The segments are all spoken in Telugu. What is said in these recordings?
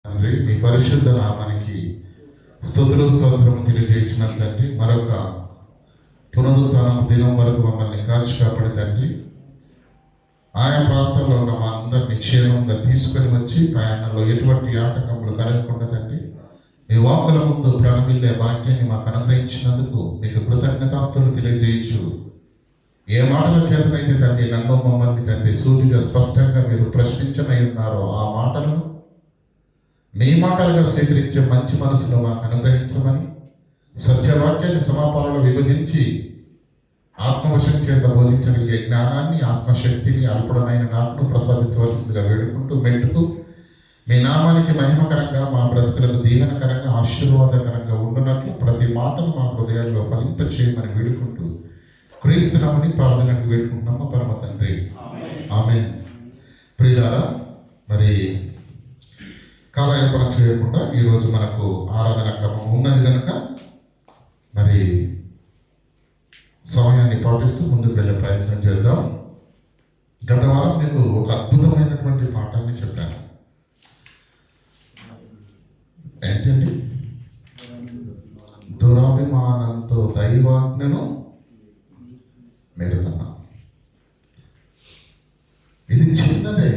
తండ్రి, మీ పరిశుద్ధ నామానికి స్తుతులు స్తోత్రము తెలియజేయించిన తండ్రి, మరొక పునరుత్థానం దినం వరకు మమ్మల్ని కాచి కాపాడి తండ్రి, ఆయా ప్రాంతాల్లో ఉన్న మా అందరినీ క్షేమంగా తీసుకొని వచ్చి ప్రయాణంలో ఎటువంటి ఆటంకములు కలగకుండా తండ్రి, మీ వాక్కుల ముందు ప్రణమిల్లే భాగ్యాన్ని మాకు అనుగ్రహించినందుకు మీకు కృతజ్ఞతాస్తులు తెలియజేయచ్చు. ఏ మాటల చేతనైతే తండ్రి నన్ను మమ్మల్ని తండ్రి సూటిగా స్పష్టంగా మీరు ప్రశ్నించనై ఉన్నారో ఆ మాటలను మీ మాటలుగా స్వీకరించే మంచి మనసును మాకు అనుగ్రహించమని, సత్యవాక్యాన్ని సమాపాలలో విభజించి ఆత్మవశం చేత బోధించగలిగే జ్ఞానాన్ని, ఆత్మశక్తిని అల్పుడమైన నాకును ప్రసాదించవలసిందిగా వేడుకుంటూ మెట్టుకు మీ నామానికి మహిమకరంగా, మా బ్రతుకులకు దీవెనకరంగా, ఆశీర్వాదకరంగా ఉండునట్లు ప్రతి మాటను మా హృదయాల్లో ఫలింప చేయమని వేడుకుంటూ క్రీస్తునామని ప్రార్థనకు వేడుకుంటున్నాము పరమ తండ్రి, ఆమేన్. ప్రియులారా, మరి కాలయాపన చేయకుండా ఈరోజు మనకు ఆరాధన క్రమం ఉన్నది కనుక మరి సమయాన్ని పాటిస్తూ ముందుకు వెళ్ళే ప్రయత్నం చేద్దాం. గత వారం మీకు ఒక అద్భుతమైనటువంటి పాఠాన్ని చెప్పాను. ఏంటండి? దురాభిమానంతో దైవాజ్ఞను మీరుతున్నా. ఇది చిన్నదే.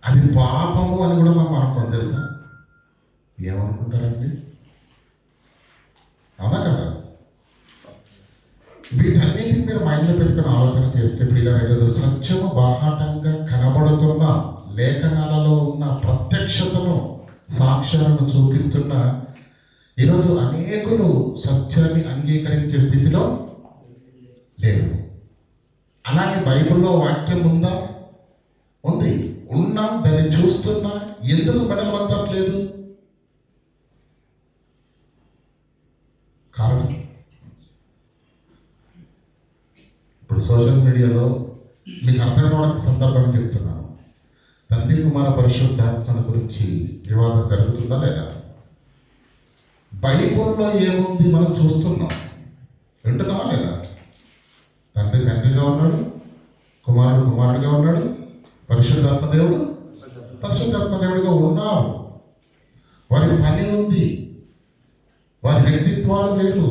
అది పాపము అని కూడా మనం అనుకోం. తెలుసా? ఏమనుకుంటారండి? అవునా కదా? వీటన్నిటిని మీరు మైండ్లో పెట్టుకుని ఆలోచన చేస్తే ప్రియులారా, ఈరోజు సత్యము బాహాటంగా కనబడుతున్న లేఖనాలలో ఉన్న ప్రత్యక్షతను, సాక్ష్యాలను చూపిస్తున్న ఈరోజు అనేకులు సత్యాన్ని అంగీకరించే స్థితిలో లేరు. అలాగే బైబిల్లో వాక్యం ఉందా? ఉంది. ఉన్నా దాన్ని చూస్తున్నా ఎందుకు మెడలు వంచట్లేదు? కారణం ఇప్పుడు సోషల్ మీడియాలో మీకు అర్థం కావడానికి సందర్భాన్ని చెప్తున్నాను. తండ్రి కుమార పరిశుద్ధాత్మల గురించి వివాదం జరుగుతుందా లేదా? బైబిల్లో ఏముంది మనం చూస్తున్నాం, వింటున్నామా లేదా? తండ్రి తండ్రిగా ఉన్నాడు, కుమారుడు కుమారుడిగా ఉన్నాడు, పరిశుద్ధాత్మ దేవుడిగా ఉన్నారు. వారి పని ఉంది, వారి వ్యక్తిత్వాలు వేరు,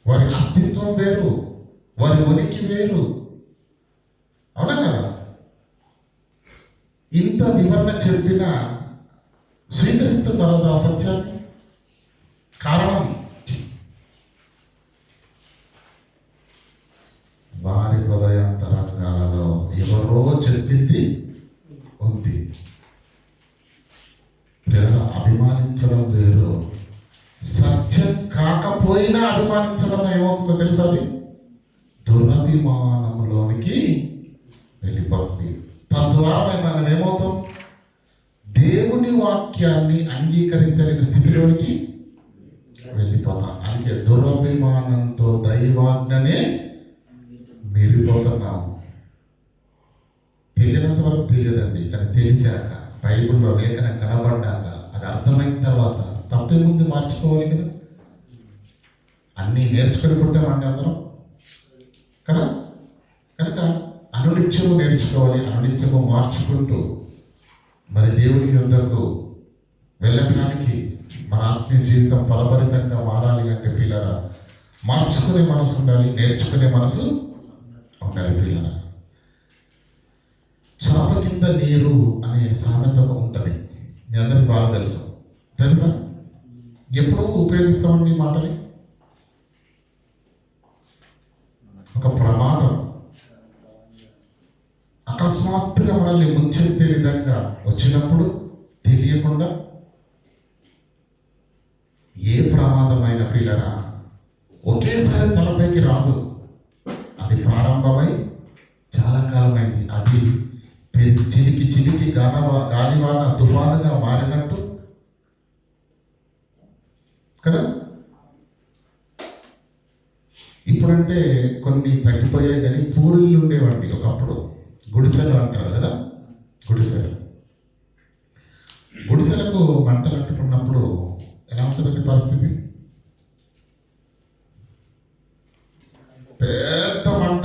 వారి అస్తిత్వం వేరు, వారి ఉనికి వేరు. అవునా కదా? ఇంత వివరణ చెప్పినా స్వీకరిస్తున్నారు ఆ సత్యాన్ని. కారణం వారి హృదయాంతరంగాలలో ఎవరో చెప్పింది ఉంది. అభిమానించడం వేరు, సత్యం కాకపోయినా అభిమానించడం ఏమవుతుందో తెలుసా? అది దురభిమానంలోనికి వెళ్ళిపోతుంది. తద్వారా మనం ఏమవుతాం? దేవుని వాక్యాన్ని అంగీకరించలేని స్థితిలోనికి వెళ్ళిపోతాం. అందుకే దురభిమానంతో దైవాజ్ఞనే మీరిపోతున్నాము. తెలియనంత వరకు తెలియదండి, కానీ తెలిసాక, బైబిల్లో లేఖనం కనబడ్డాక, అది అర్థమైన తర్వాత తప్పే ముందు మార్చుకోవాలి కదా. అన్నీ నేర్చుకొని పుట్టామండి అందరం కదా. కనుక అనునిత్యము నేర్చుకోవాలి, అనునిత్యము మార్చుకుంటూ మరి దేవుని యొద్దకు వెళ్ళడానికి, మన ఆత్మీయ జీవితం ఫలభరితంగా మారాలి అంటే ప్రియులారా, మార్చుకునే మనసు ఉండాలి, నేర్చుకునే మనసు ఉండాలి. ప్రియులారా, చాప కింద నీరు అనే సామెత ఉంటుంది, మీ అందరికి బాగా తెలుసా? ఎప్పుడూ ఉపయోగిస్తామండి ఈ మాటని. ఒక ప్రమాదం అకస్మాత్తుగా మనల్ని ముంచెత్తే విధంగా వచ్చినప్పుడు తెలియకుండా ఏ ప్రమాదమైన ప్రియులారా ఒకేసారి తలపైకి రాదు. అది ప్రారంభమై చాలా కాలమైంది. అది చిలికి గాలివాన తుఫానుగా మారినట్టు కదా. ఇప్పుడంటే కొన్ని తగ్గిపోయాయి, కానీ పూరిళ్ళు ఉండేవండి ఒకప్పుడు. గుడిసెలు అంటారు కదా. గుడిసెలకు మంటలు అంటుకున్నప్పుడు ఎలా ఉంటుందండి పరిస్థితి? పెద్ద మంట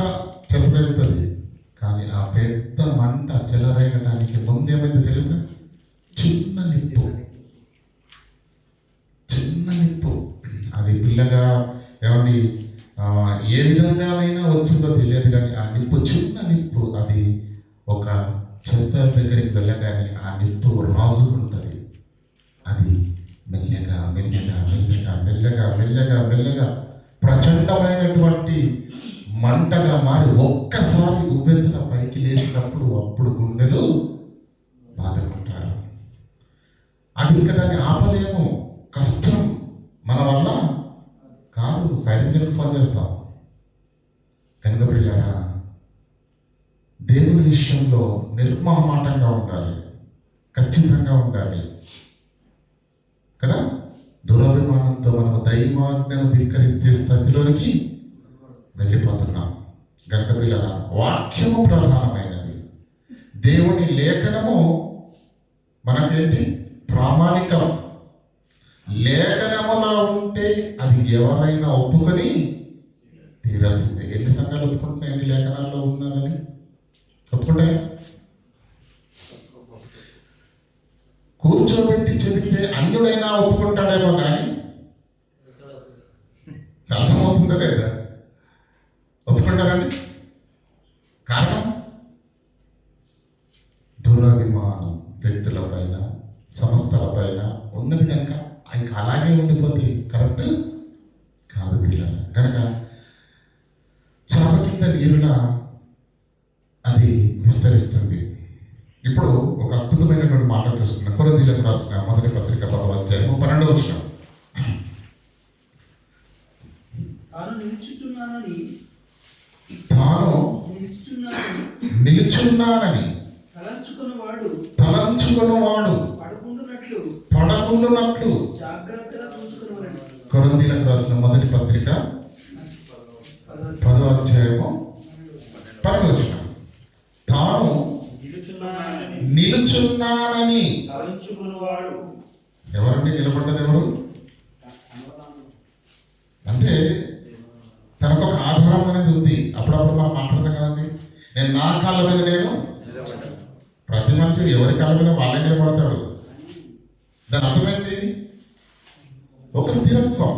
చెలరేగుతుంది, కానీ ఆ పెద్ద మంట చెలరేగడానికి ముందేమైంది తెలుసా? చిన్న నిప్పు. అది పిల్లగా ఏమండి ఏ విధంగానైనా వచ్చిందో తెలియదు, కానీ ఆ నిప్పు చిన్న నిప్పు, అది ఒక చెత్త దగ్గరికి వెళ్ళగానే ఆ నిప్పు రాజుకుంటుంది. అది మెల్లగా మెల్లగా మెల్లగా మెల్లగా మెల్లగా మెల్లగా ప్రచండమైనటువంటి మంటగా మారి ఒక్కసారి ఉవ్వెత్తున పైకి లేచినప్పుడు అప్పుడు గుండెలు బాధపడ్డారు. అది ఇంకా దాన్ని ఆపలేము, కష్టం, మన వల్ల కాదు. ఫైర్ ఇంజిన్కి ఫోన్ చేస్తాం. కనుక ప్రియులారా, దేవుని విషయంలో నిర్మహమాటంగా ఉండాలి, ఖచ్చితంగా ఉండాలి కదా. దురభిమానంతో మనము దైవాజ్ఞను ధిక్కరించే స్థితిలోనికి వెళ్ళిపోతున్నాం. కనుక ప్రియులారా, వాక్యము ప్రధానమైనది. దేవుని లేఖనము మనకేంటి? ప్రామాణికం. లేఖనములో ఉంటే అది ఎవరైనా ఒప్పుకొని తీరాల్సిందే. ఎన్ని సంఘాలు ఒప్పుకుంటున్నాయండి లేఖనాల్లో ఉన్నదని? ఒప్పుకుంటాయి? కూర్చోబెట్టి చెబితే అన్యుడైనా ఒప్పుకుంటాడేమో, కానీ అర్థమవుతుందా లేదా? ఒప్పుకుంటారండి? కారణం దురభిమానం వ్యక్తుల పైన, సంస్థల పైన ఉన్నది కనుక ఇంకా అలాగే ఉండిపోతే కరెక్ట్ కాదు పిల్లలు. కనుక చాప కింద నీరులా అది విస్తరిస్తుంది. ఇప్పుడు ఒక అద్భుతమైనటువంటి మాట చూసుకున్నాం. కొరింథీయులకు రాసిన మొదటి పత్రిక 10వ అధ్యాయం 12వ వచనం. తాను నిలుచున్నానని తలంచుకున్నవాడు పడకుండునట్లు. కొరింథీయులకు రాసిన మొదటి పత్రిక 10వ అధ్యాయము 12వ వచనం. తాను నిలుచున్నానని. ఎవరండి నిలబడ్డది? ఎవరు అంటే తనకు ఒక ఆధారం అనేది ఉంది. అప్పుడప్పుడు మనం మాట్లాడతాం కదండి, నేను నా కాళ్ళ మీద నేను. ప్రతి మనిషి ఎవరి కాళ్ళ మీద వాళ్ళే నిలబడతాడు. దాని అర్థం ఏంటి? ఒక స్థిరత్వం,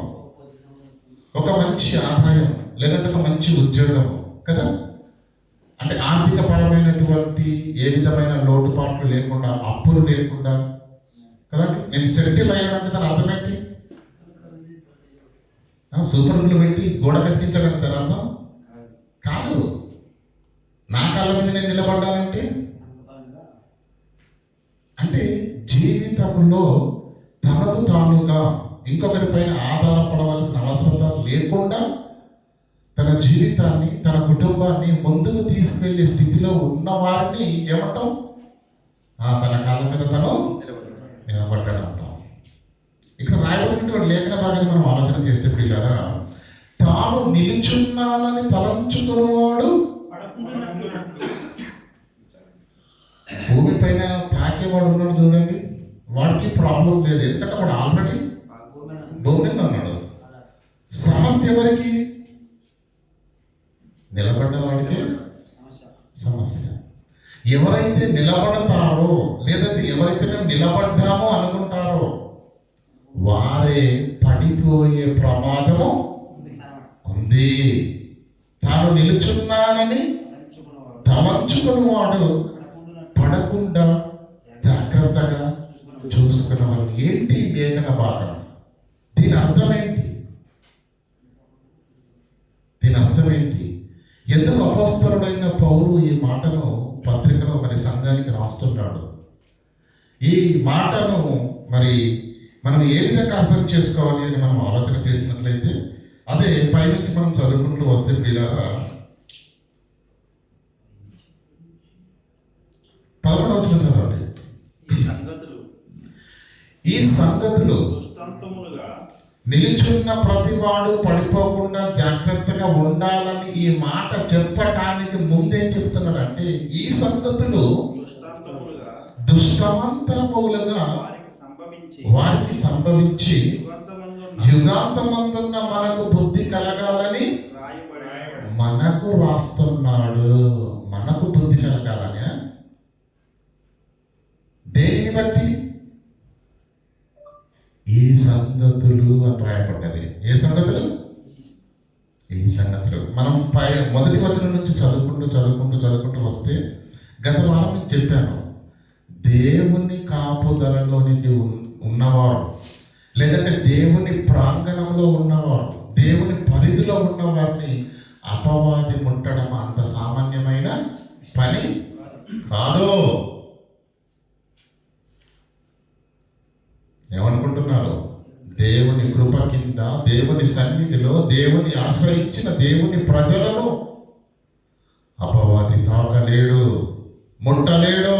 ఒక మంచి ఆదాయం, లేదంటే ఒక మంచి ఉద్యోగం కదా. అంటే ఆర్థిక పరమైనటువంటి ఏ విధమైన లోటుపాట్లు లేకుండా, అప్పులు లేకుండా కదండి. నేను సెటిల్ అయ్యానంటే దాని అర్థం ఏంటి? సూపర్ గుళ్ళు పెట్టి గోడ కతికించాడంటే దాని అర్థం కాదు. నా కాళ్ళ మీద నేను నిలబడ్డానంటే అంటే జీవితంలో తనకు తానుగా ఇంకొకరి పైన ఆధారపడవలసిన అవసరం లేకుండా తన జీవితాన్ని, తన కుటుంబాన్ని ముందుకు తీసుకువెళ్ళే స్థితిలో ఉన్న వారిని ఏమంటాం? తన కాళ్ళ మీద తను నిలబడ్డాడు అంటాం. ఇక్కడ రాయబడినటువంటి లేఖన భాగాన్ని మనం ఆలోచన చేస్తే ప్రియులారా, తాను నిలుచున్నానని తలంచుకున్నవాడు. భూమిపైన తాకేవాడు ఉన్నాడు చూడండి, వాడికి ప్రాబ్లం లేదు, ఎందుకంటే వాడు ఆల్రెడీ భూమి మీద ఉన్నాడు. సమస్య ఎవరికి? నిలబడ్డవాడికి సమస్య. ఎవరైతే నిలబడతారో, లేదంటే ఎవరైతే మేము నిలబడ్డామో అనుకుంటారో వారే పడిపోయే ప్రమాదము ఉంది. తాను నిలుచున్నానని తలంచుకున్నవాడు పడకుండా జాగ్రత్తగా చూసుకున్నవాడు. ఏంటి లేఖన భాగం? దీని అర్థం ఏంటి? ఎందుకు అపోస్తలుడైన పౌలు ఈ మాటను పత్రికలో మరి సంఘానికి రాస్తున్నాడు? ఈ మాటను మరి మనం ఏ విధంగా అర్థం చేసుకోవాలి అని మనం ఆలోచన చేసినట్లయితే, అదే పైనుంచి మనం చదువుకుంటూ వస్తే ప్రియులారా, 11వ వచనం చదవండి. ఈ సంగతులు నిలుచున్న ప్రతివాడు పడిపోకుండా జాగ్రత్తగా ఉండాలని ఈ మాట చెప్పటానికి ముందేం చెప్తున్నాడంటే, ఈ సంగతులు దృష్టాంతములుగా వారికి సంభవించి యుగాంతమందున్న మనకు బుద్ధి కలగాలని మనకు రాస్తున్నాడు. మనకు బుద్ధి కలగాలి. బట్టి ఈ సంగతులు అని రాయబడ్డది. ఏ సంగతులు? ఈ సంగతులు. మనం మొదటి వచనం నుంచి చదువుకుంటూ వస్తే, గత వారం మీకు చెప్పాను, దేవుని కాపుదలలోనికి ఉన్నవారు, లేదంటే దేవుని ప్రాంగణంలో ఉన్నవారు, దేవుని పరిధిలో ఉన్నవారిని అపవాది ముట్టడం అంత సామాన్యమైన పని కాదు. ఏమనుకుంటున్నారు? దేవుని కృప కింద, దేవుని సన్నిధిలో, దేవుని ఆశ్రయించిన దేవుని ప్రజలను అపవాది తాకలేడు, ముట్టలేడు,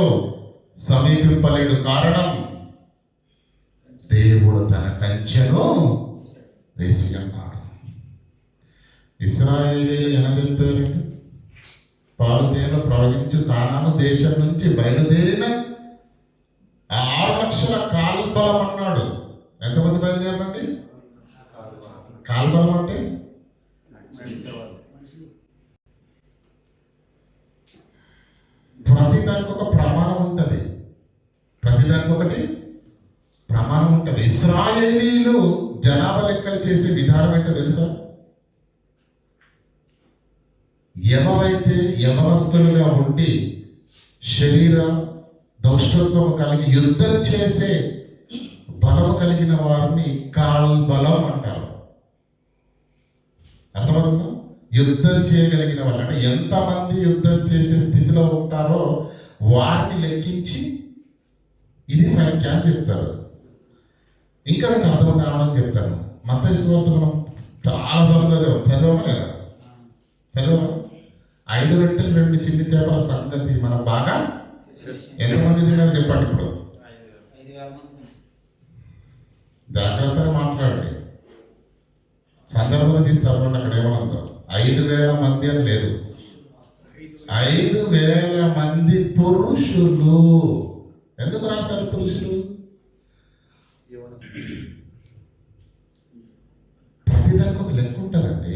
సమీపింపలేడు. కారణం, దేవుడు తన కంచెను వేసి అన్నాడు. ఇశ్రాయేలీయులు ఎనగలిపారండి. పాలు తేనెలు ప్రవహించు కానాను దేశం నుంచి బయలుదేరిన 6 లక్షల కాల్బలం అన్నాడు. ఎంతమంది బయలుదేరండి? కాల్బలం అంటే ప్రతి దానికి ఒక ప్రమాణం ఉంటుంది. ప్రమాణం ఉంటుంది. ఇశ్రాయేలీయులు జనాభా లెక్కలు చేసే విధానం ఏంటో తెలుసా? ఎవరైతే యవనస్తులుగా ఉండి శరీర దౌష్టత్వం కలిగి యుద్ధం చేసే బలం కలిగిన వారిని కాల్బలం అంటారు. అర్థమవుతుందా? యుద్ధం చేయగలిగిన వాళ్ళు అంటే ఎంతమంది యుద్ధం చేసే స్థితిలో ఉంటారో వారిని లెక్కించి ఇది సంఖ్య అని చెప్తారు. ఇంకా మీకు అర్థం కావాలని చెప్తాను. మత్తయి సువార్త మనం చాలాసార్లు చదివామా లేదా? చదివామా? 5 రొట్టెలు 2 చిన్ని చేపల సంగతి మనం బాగా ఎంతమంది తిన్నారు చెప్పండి. ఇప్పుడు జాగ్రత్తగా మాట్లాడండి. సందర్భంగా తీసుకురాకుండా అక్కడ ఏమన్నా 5,000 మంది అని లేదు, 5,000 మంది పురుషులు. ఎందుకు రాశారు పురుషులు? ప్రతిదానికి ఒక లెక్క ఉంటుందండి.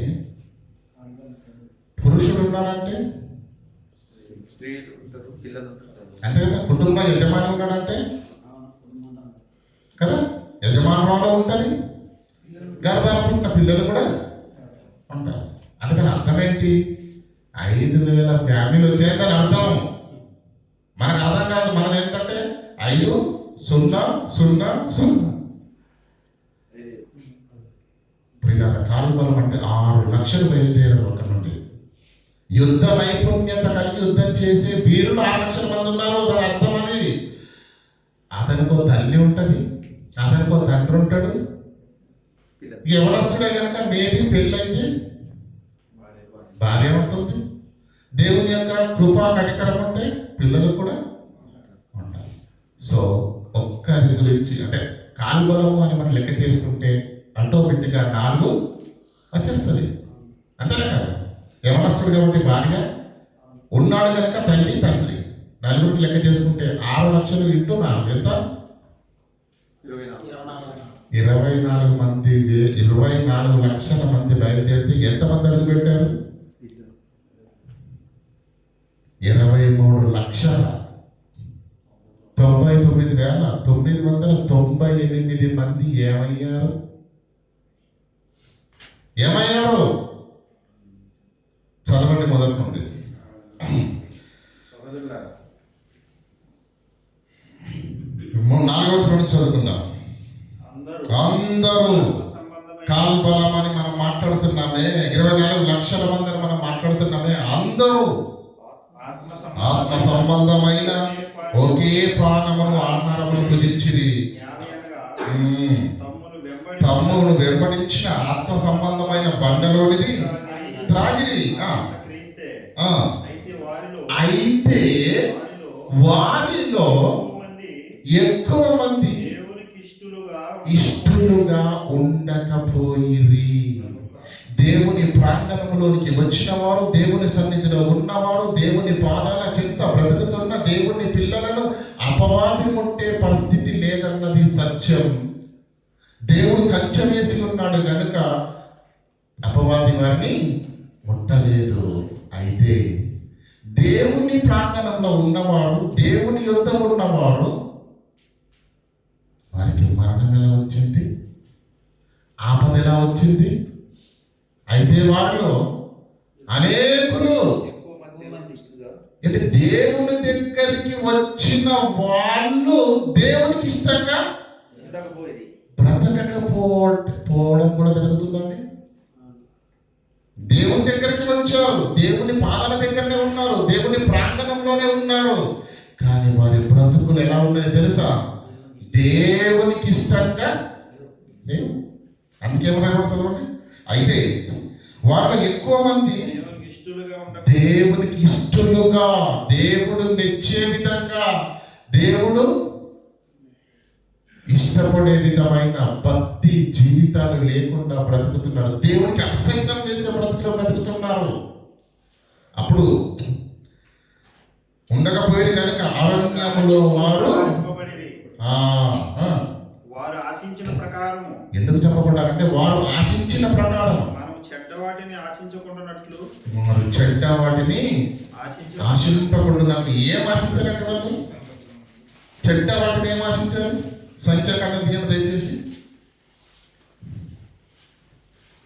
పురుషుడు ఉన్నాడంటే అంతే కదా. కుటుంబ యజమాని ఉన్నాడంటే కదా, యజమానురాలో ఉంటుంది. గర్భాన పుట్టిన పిల్లలు కూడా ఉంటారు. అంటే దాని అర్థం ఏంటి? 5,000 ఫ్యామిలీ వచ్చాయని దాని అర్థం. మనకు అర్థం కాదు. మనం ఏంటంటే 5,0,0,0 ప్రియాల కాల్బలం అంటే 6 లక్షలు బయలుదేరారు ఒక నుండి. యుద్ధ నైపుణ్యత కలిగి యుద్ధం చేసే వీరులు 6 లక్షల మంది ఉన్నారు. దాని అర్థం అది. అతనికో తల్లి ఉంటుంది, అతనికో తండ్రి ఉంటాడు. యవనస్తుడే కనుక మేబీ పెళ్ళైతే భార్య ఉంటుంది. దేవుని యొక్క కృపా కనికరం ఉంటే పిల్లలు కూడా ఉంటారు. సో ఒక్కరి గురించి అంటే కాల్బలము అని మనం లెక్క చేసుకుంటే ఆటోమేటిక్గా 4 వచ్చేస్తుంది. అంతేనా కదా? యవనస్తుడు కాబట్టి భార్య ఉన్నాడు కనుక తల్లి తండ్రి, 4 లెక్క చేసుకుంటే 6 లక్షలు ఇంటూ 4 ఎంత? 24 మంది. 24 లక్షల మంది బయలుదేరితే ఎంతమంది అడుగు పెట్టారు? 23,99,998 మంది ఏమయ్యారు? చదవండి మొదటి నుండి. 4వ వచనం నుంచి చదువుకుందాం. అందరూ కాల్బలం అని మనం మాట్లాడుతున్నామే, 24 లక్షల మందిని మనం మాట్లాడుతున్నామే. అందరూ ఆత్మ సంబంధమైన ఒకే ప్రాణమును ఆహారమును భుజించిరి. తమ్మును వెంబడించిన ఆత్మ సంబంధమైన బండలోనిది త్రాగిరి. అయితే వారిలో ఎక్కువ మంది ఇష్టలుగా ఉండకపోయిరి. దేవుని ప్రాంగణంలోనికి వచ్చిన వారు, దేవుని సన్నిధిలో ఉన్నవారు, దేవుని పాదాల చెంత బ్రతుకుతున్న దేవుని పిల్లలను అపవాది ముట్టే పరిస్థితి లేదన్నది సత్యం. దేవుడు కంచె వేసి ఉన్నాడు కనుక అపవాది వారిని ముట్టలేదు. అయితే దేవుని ప్రాంగణంలో ఉన్నవారు, దేవుని యుద్ధం ఉన్నవారు వారికి మరణం ఎలా వచ్చింది, ఆపద ఎలా వచ్చింది? అయితే వారిలో అనేకులు అంటే దేవుని దగ్గరికి వచ్చిన వాళ్ళు దేవునికి ఇష్టంగా బ్రతకకపోవడం కూడా జరుగుతుందండి. దేవుని దగ్గరికి వచ్చారు, దేవుని పాదాల దగ్గరనే ఉన్నారు, దేవుని ప్రాంగణంలోనే ఉన్నారు, కానీ వారి బ్రతుకులు ఎలా ఉన్నాయో తెలుసా? దేవునికి ఇష్టంగా లేవు. అందుకేమన్నా అయితే వాళ్ళు ఎక్కువ మంది దేవునికి ఇష్టలుగా, దేవుడు మెచ్చే విధంగా, దేవుడు ఇష్టపడే విధమైన భక్తి జీవితాలు లేకుండా బ్రతుకుతున్నారు. దేవునికి అసహ్యం చేసే బ్రతుకులో బ్రతుకుతున్నారు. అప్పుడు ఉండకపోయారు కనుక అరణ్యములో వారు ఆశించిన ప్రకారం. ఎందుకు చెప్పబడ్డారంటే వారు ఆశించిన ప్రకారం. చెడ్డవాటిని ఆశించకుండానట్లు, వారు చెడ్డ వాటిని ఆశింపకుండానట్లు. ఏం ఆశించారండి వాళ్ళు? చెడ్డ వాటిని ఏం ఆశించారు? సంఖ్యాకాండం తీయండి దయచేసి.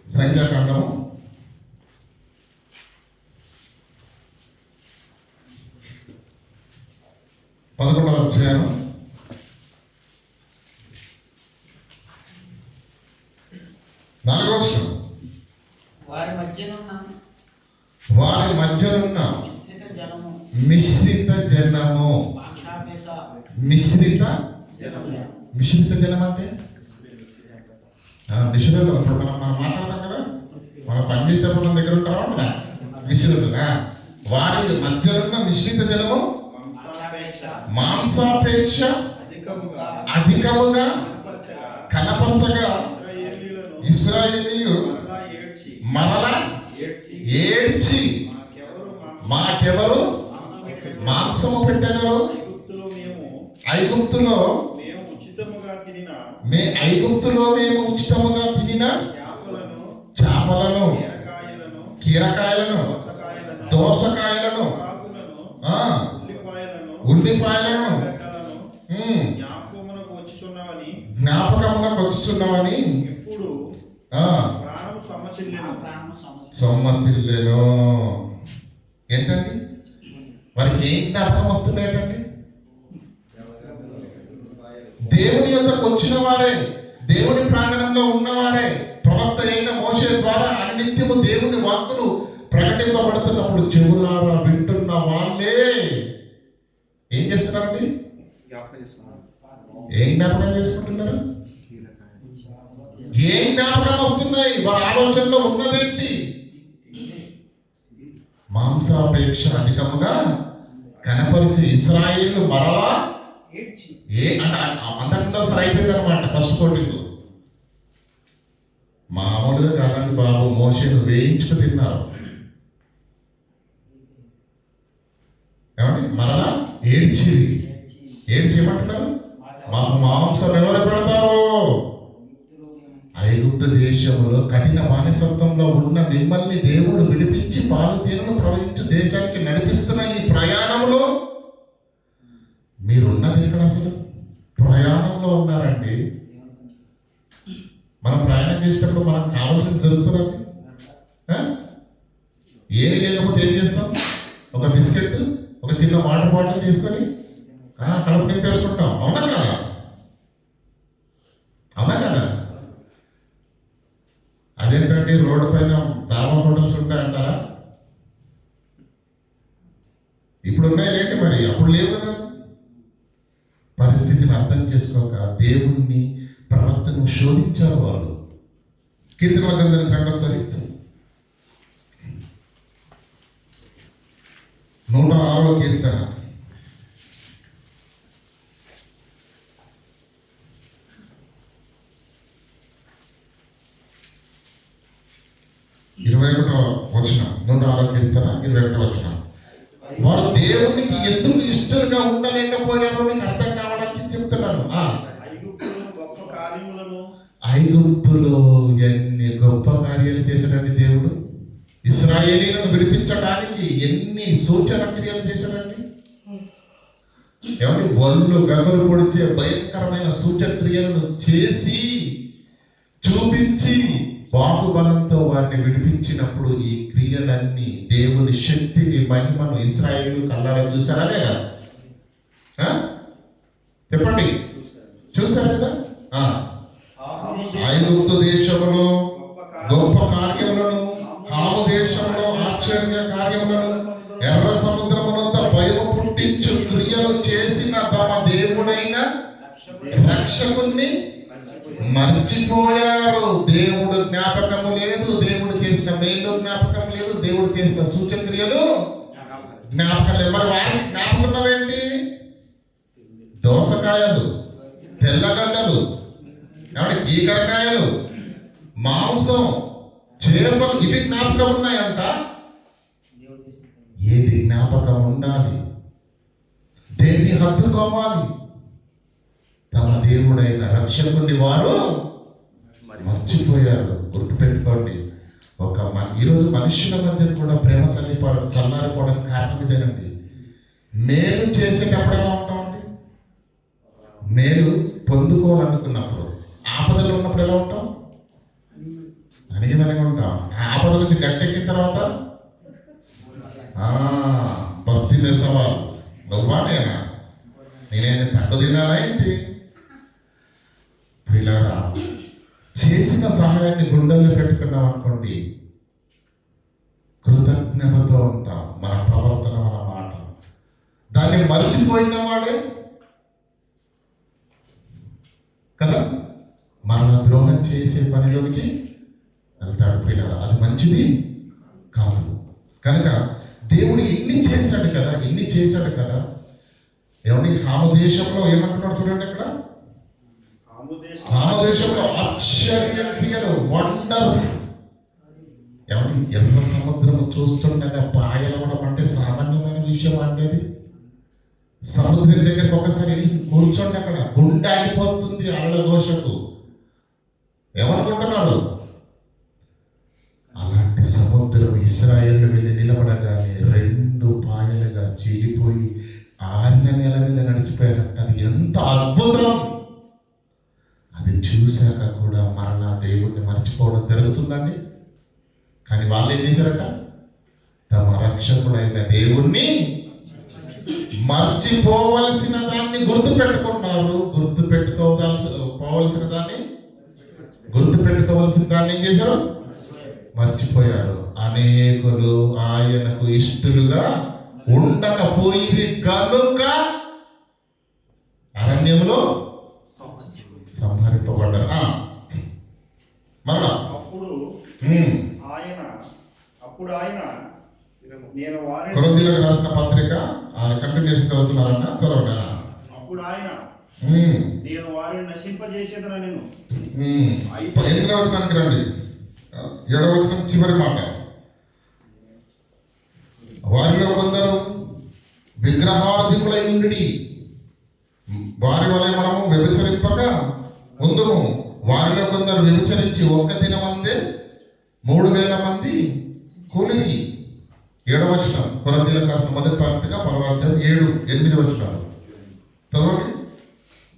సంఖ్యాకాండం 11వ అధ్యాయం 4వ వచనం. వారి మధ్యనున్న మిశ్రిత జనము. మిశ్రిత జనం అంటే మిశ్రులు. ఇప్పుడు మనం మాట్లాడతాం కదా, మనం పనిచేసేటప్పుడు మన దగ్గర ఉంటారా మన మిశ్రులు. వారి మధ్యనున్న మిశ్రిత జనము మాంసాపేక్ష అధికముగా కనపరచగా ఇశ్రాయేలీయులు మరలా ఏడ్చి మాకెవరు మాంసము పెట్టగలరు? ఐగుప్తులో మేము ఉచితముగా తినిన చేపలను, కీరకాయలను, దోసకాయలను, ఉల్లిపాయలను జ్ఞాపకమునకు వచ్చుచున్నామని సొమ్మసిల్లెను. ఏంటండి వారికి ఏం జ్ఞాపకం వస్తున్నాయండి? దేవుని యొద్దకు వచ్చిన వారే, దేవుని ప్రాంగణంలో ఉన్నవారే, ప్రవక్త అయిన మోషే ద్వారా అనిత్యము దేవుని వాక్కులు ప్రకటింపబడుతున్నప్పుడు చెవులారా వింటున్న వాళ్ళే ఏం చేస్తున్నారండి? ఏం జ్ఞాపకం చేసుకుంటున్నారు? ఏం జ్ఞాపకాలు వస్తున్నాయి? వారి ఆలోచనలో ఉన్నదేంటి? మాంసాపేక్ష అధికముగా కనపరిచి ఇశ్రాయేలు మరలా అంతకుముందు ఒకసారి అయిపోయింది అనమాట. ఫస్ట్ కోటింగ్ మామూలుగా కాదండి బాబు, మోషేను వేయించుకు తిన్నారు. ఏమండి మరలా ఏడ్చేయమంటున్నారు. మాకు మాంసం ఎవరు పెడతారు? ఐగుప్తు దేశంలో కఠిన బానిసత్వంలో ఉన్న మిమ్మల్ని దేవుడు విడిపించి పాలు తేనెలు ప్రవహించు దేశానికి నడిపిస్తున్న ఈ ప్రయాణంలో మీరున్నది ఇక్కడ అసలు ప్రయాణంలో ఉన్నారండి. మనం ప్రయాణం చేసేటప్పుడు మనకు కావాల్సింది దొరుకుతుందండి. ఏమి లేకపోతే ఏం చేస్తాం? ఒక బిస్కెట్, ఒక చిన్న వాటర్ బాటిల్ తీసుకొని కడుపు నింపేసుకుంటాం. అవునా కదా? అవునా కదా? అదేంటండి రోడ్డు పైన ధాబా హోటల్స్ ఉంటాయంటారా? ఇప్పుడు ఉన్నాయండి, మరి అప్పుడు లేవు కదా. పరిస్థితిని అర్థం చేసుకోక దేవుణ్ణి, ప్రవక్తను శోధించారు వాళ్ళు. కీర్తనల గ్రంథానికి రండి ఒకసారి. 106వ కీర్తన 21వ వచనం. 106వ కీర్తన 21వ వచనం. వారు దేవునికి ఎందుకు ఇష్టంగా ఉండలేకపోయారో నీకు అర్థం కావడానికి చెప్తున్నాను. ఐగుప్తులో ఎన్ని గొప్ప కార్యాలు చేశాడండి దేవుడు. ఇశ్రాయేలీయులను విడిపించడానికి ఎన్ని సూచన క్రియలు చేశాడండి. ఏమంటే ఒళ్ళు గగరు పొడిచే భయంకరమైన సూచక్రియలను చేసి చూపించి బాహుబలంతో వారిని విడిపించినప్పుడు ఈ క్రియలన్నీ దేవుని శక్తిని మహిమను ఇశ్రాయేలు కళ్ళారా చూసారా లేదా? చెప్పండి, చూసారు కదా? ఐగుప్తు దేశంలో గొప్ప కార్యములను, హాము దేశంలో ఆశ్చర్య కార్యములను, ఎర్ర సముద్రమునంత భయము పుట్టించు క్రియలు చేసిన తమ దేవుడైన రక్షకుణ్ణి మర్చిపోయారు. దేవుడు జ్ఞాపకము లేదు, దేవుడు చేసిన మేలు జ్ఞాపకం లేదు, దేవుడు చేసిన సూచక్రియలు జ్ఞాపకం లేదు. మరి వారికి జ్ఞాపకం ఉన్నవేంటి? దోసకాయలు, తెల్లగడ్డలు, ఏమంటే కీకరకాయలు, మాంసం, చేపలు, ఇవి జ్ఞాపకం ఉన్నాయంట. ఏది జ్ఞాపకం ఉండాలి? దేన్ని హత్తుకోవాలి? తమ దేవుడైన రక్షకుని వారు మర్చిపోయారు. గుర్తుపెట్టుకోండి, ఈరోజు మనుషుల మధ్య కూడా ప్రేమ చల్లారిపోవడానికి కారణం ఇదేనండి. మేలు చేసేటప్పుడు ఎలా ఉంటామండి? మేలు పొందుకోవాలనుకున్నప్పుడు, ఆపదలో ఉన్నప్పుడు ఎలా ఉంటాం? అణిగిమణిగి ఉంటాం. ఆపద నుంచి గట్టెక్కిన తర్వాత బస్తీ వేసేవాళ్ళు, నువ్వా నేనా, నేనేం తక్కువ తినాలా ఏంటి? పిల్లరా, చేసిన సహాయాన్ని గుండెల్లో పెట్టుకున్నాం అనుకోండి, కృతజ్ఞతతో ఉంటాం. మన ప్రవర్తన, మన మాట, దాన్ని మర్చిపోయిన వాడే కదా మన ద్రోహం చేసే పనిలోనికి వెళ్తాడు. పిల్లరా, అది మంచిది కాదు. కనుక దేవుడు ఇన్ని చేశాడు కదా. ఏమండి, హాము దేశంలో ఏమంటున్నాడు చూడండి, అక్కడ హాము దేశంలో ఆశ్చర్య క్రియలు, వండర్స్. ఏమండి, ఎర్ర సముద్రము చూస్తుండగా పాయలవడం అంటే సామాన్యమైన విషయం అనేది. సముద్రం దగ్గరికి ఒకసారి కూర్చోండి, అక్కడ గుండె అయిపోతుంది అలల ఘోషకు. ఏమనుకుంటున్నారు? అలాంటి సముద్రం ఇశ్రాయేలు వెళ్ళి నిలబడగానే 2 పాయలుగా చీలిపోయి 6 నెలల మీద నడిచిపోయారంట. అది ఎంత అద్భుతం! అది చూశాక కూడా మరలా దేవుణ్ణి మర్చిపోవడం జరుగుతుందండి. కానీ వాళ్ళు ఏం చేశారట? తమ రక్షకుడైన దేవుణ్ణి మర్చిపోవలసిన దాన్ని గుర్తుపెట్టుకున్నారు. గుర్తుపెట్టుకోవలసిన దాన్ని ఏం చేశారు? మర్చిపోయారు. అనేకులు ఆయనకు ఇష్టలుగా ఉండకపోయి కనుక అరణ్యములో సంహరింపబడ్డారు. మరలా అప్పుడు ఆయన నేను వారిని, కొరింథీయులకు రాసిన పత్రిక కంటిన్యూషన్ చదువుతున్నారన్న, చదవండి. అప్పుడు ఆయన నేను వారిని నశింపజేసేదనని. 8వ వచనానికి రండి. 7వ వచనం చివరి మాట. వారిలో కొందరు విగ్రహార్థికులై ఉండి వారి వలె మనము వ్యభిచరింపక ఉందుము. వారిలో కొందరు వ్యభిచరించి 1 దినమందే 3000 మంది కూలిరి. 7వ వచనం, కొరింథీయులకు రాసిన మొదటి పత్రిక 1వ అధ్యాయం 7-8 వచనాలు చదవండి.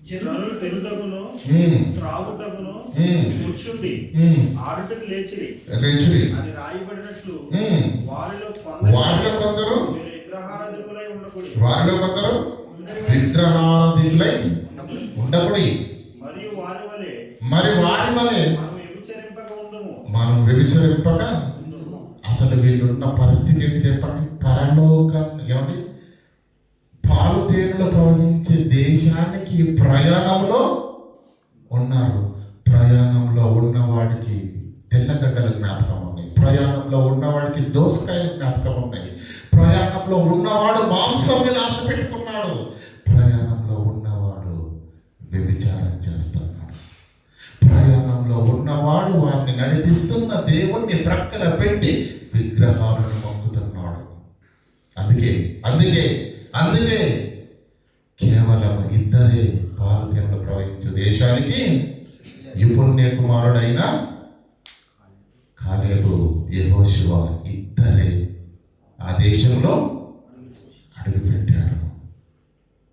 జనులు తిరుగుటకును త్రాగుటకును కూర్చుండి ఆరుటకు లేచిరి అని రాయబడినట్లు వారిలో కొందరు విగ్రహారాధికులై ఉండకుడి. మరి వారి వలె మనం వ్యభిచరింపక. అసలు వీళ్ళున్న పరిస్థితి ఏంటి చెప్పండి? పరలోకం, ఏమండి, పాలు తేనెలు ప్రవహించే దేశానికి ప్రయాణంలో ఉన్నారు. ప్రయాణంలో ఉన్నవాడికి తెల్లగడ్డలు జ్ఞాపకం ఉన్నాయి. ప్రయాణంలో ఉన్నవాడికి దోసకాయలు జ్ఞాపకం ఉన్నాయి. ప్రయాణంలో ఉన్నవాడు మాంసం మీద ఆశ పెట్టుకున్నాడు. ప్రయాణంలో ఉన్నవాడు వ్యభిచారం చేస్తున్నాడు. ప్రయాణంలో ఉన్నవాడు వారిని నడిపిస్తున్న దేవుణ్ణి ప్రక్కన పెట్టి విగ్రహాలను మొక్కుతున్నాడు. అందుకే కేవలం 2 పాలు తేనెలు ప్రవహించు దేశానికి యెఫున్నె కుమారుడైన కాలేబు, యెహోషువ 2 ఆ దేశంలో అడుగు పెట్టారు.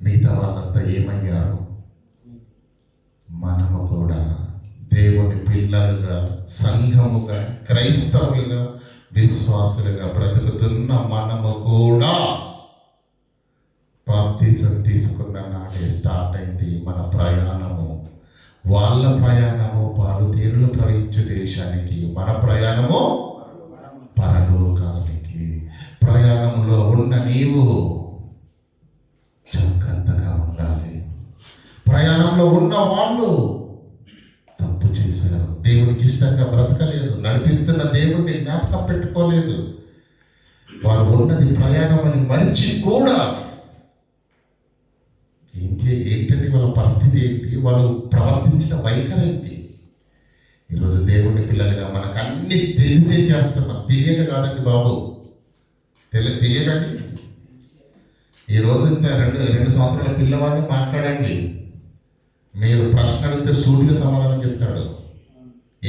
మిగతా సంఘముగా, క్రైస్తవులుగా, విశ్వాసులుగా బ్రతుకుతున్న మనము కూడా బాప్తీసం తీసుకున్న నాడే స్టార్ట్ అయింది మన ప్రయాణము. వాళ్ళ ప్రయాణము పాలు తేనెలు ప్రవహించే దేశానికి, మన ప్రయాణము పరలోకానికి. ప్రయాణంలో ఉన్న నీవు జాగ్రత్తగా ఉండాలి. ప్రయాణంలో ఉన్న వాళ్ళు తప్పు చేశారు, దేవునికి ఇష్టంగా బ్రతకలేదు, నడిపిస్తున్న దేవుడిని జ్ఞాపకం పెట్టుకోలేదు. వారు ఉన్నది ప్రయాణం అని మరిచి కూడా ఏంటండి వాళ్ళ పరిస్థితి ఏంటి, వాళ్ళు ప్రవర్తించిన వైఖరి ఏంటి? ఈరోజు దేవుని పిల్లలుగా మనకు అన్ని తెలిసే చేస్తున్నాం. తెలియక కాదండి బాబు, తెలియకండి. ఈరోజు ఇంత రెండు సంవత్సరాల పిల్లవాడిని మాట్లాడండి, మీరు ప్రశ్న అడిగితే సూటిగా సమాధానం చెప్తాడు.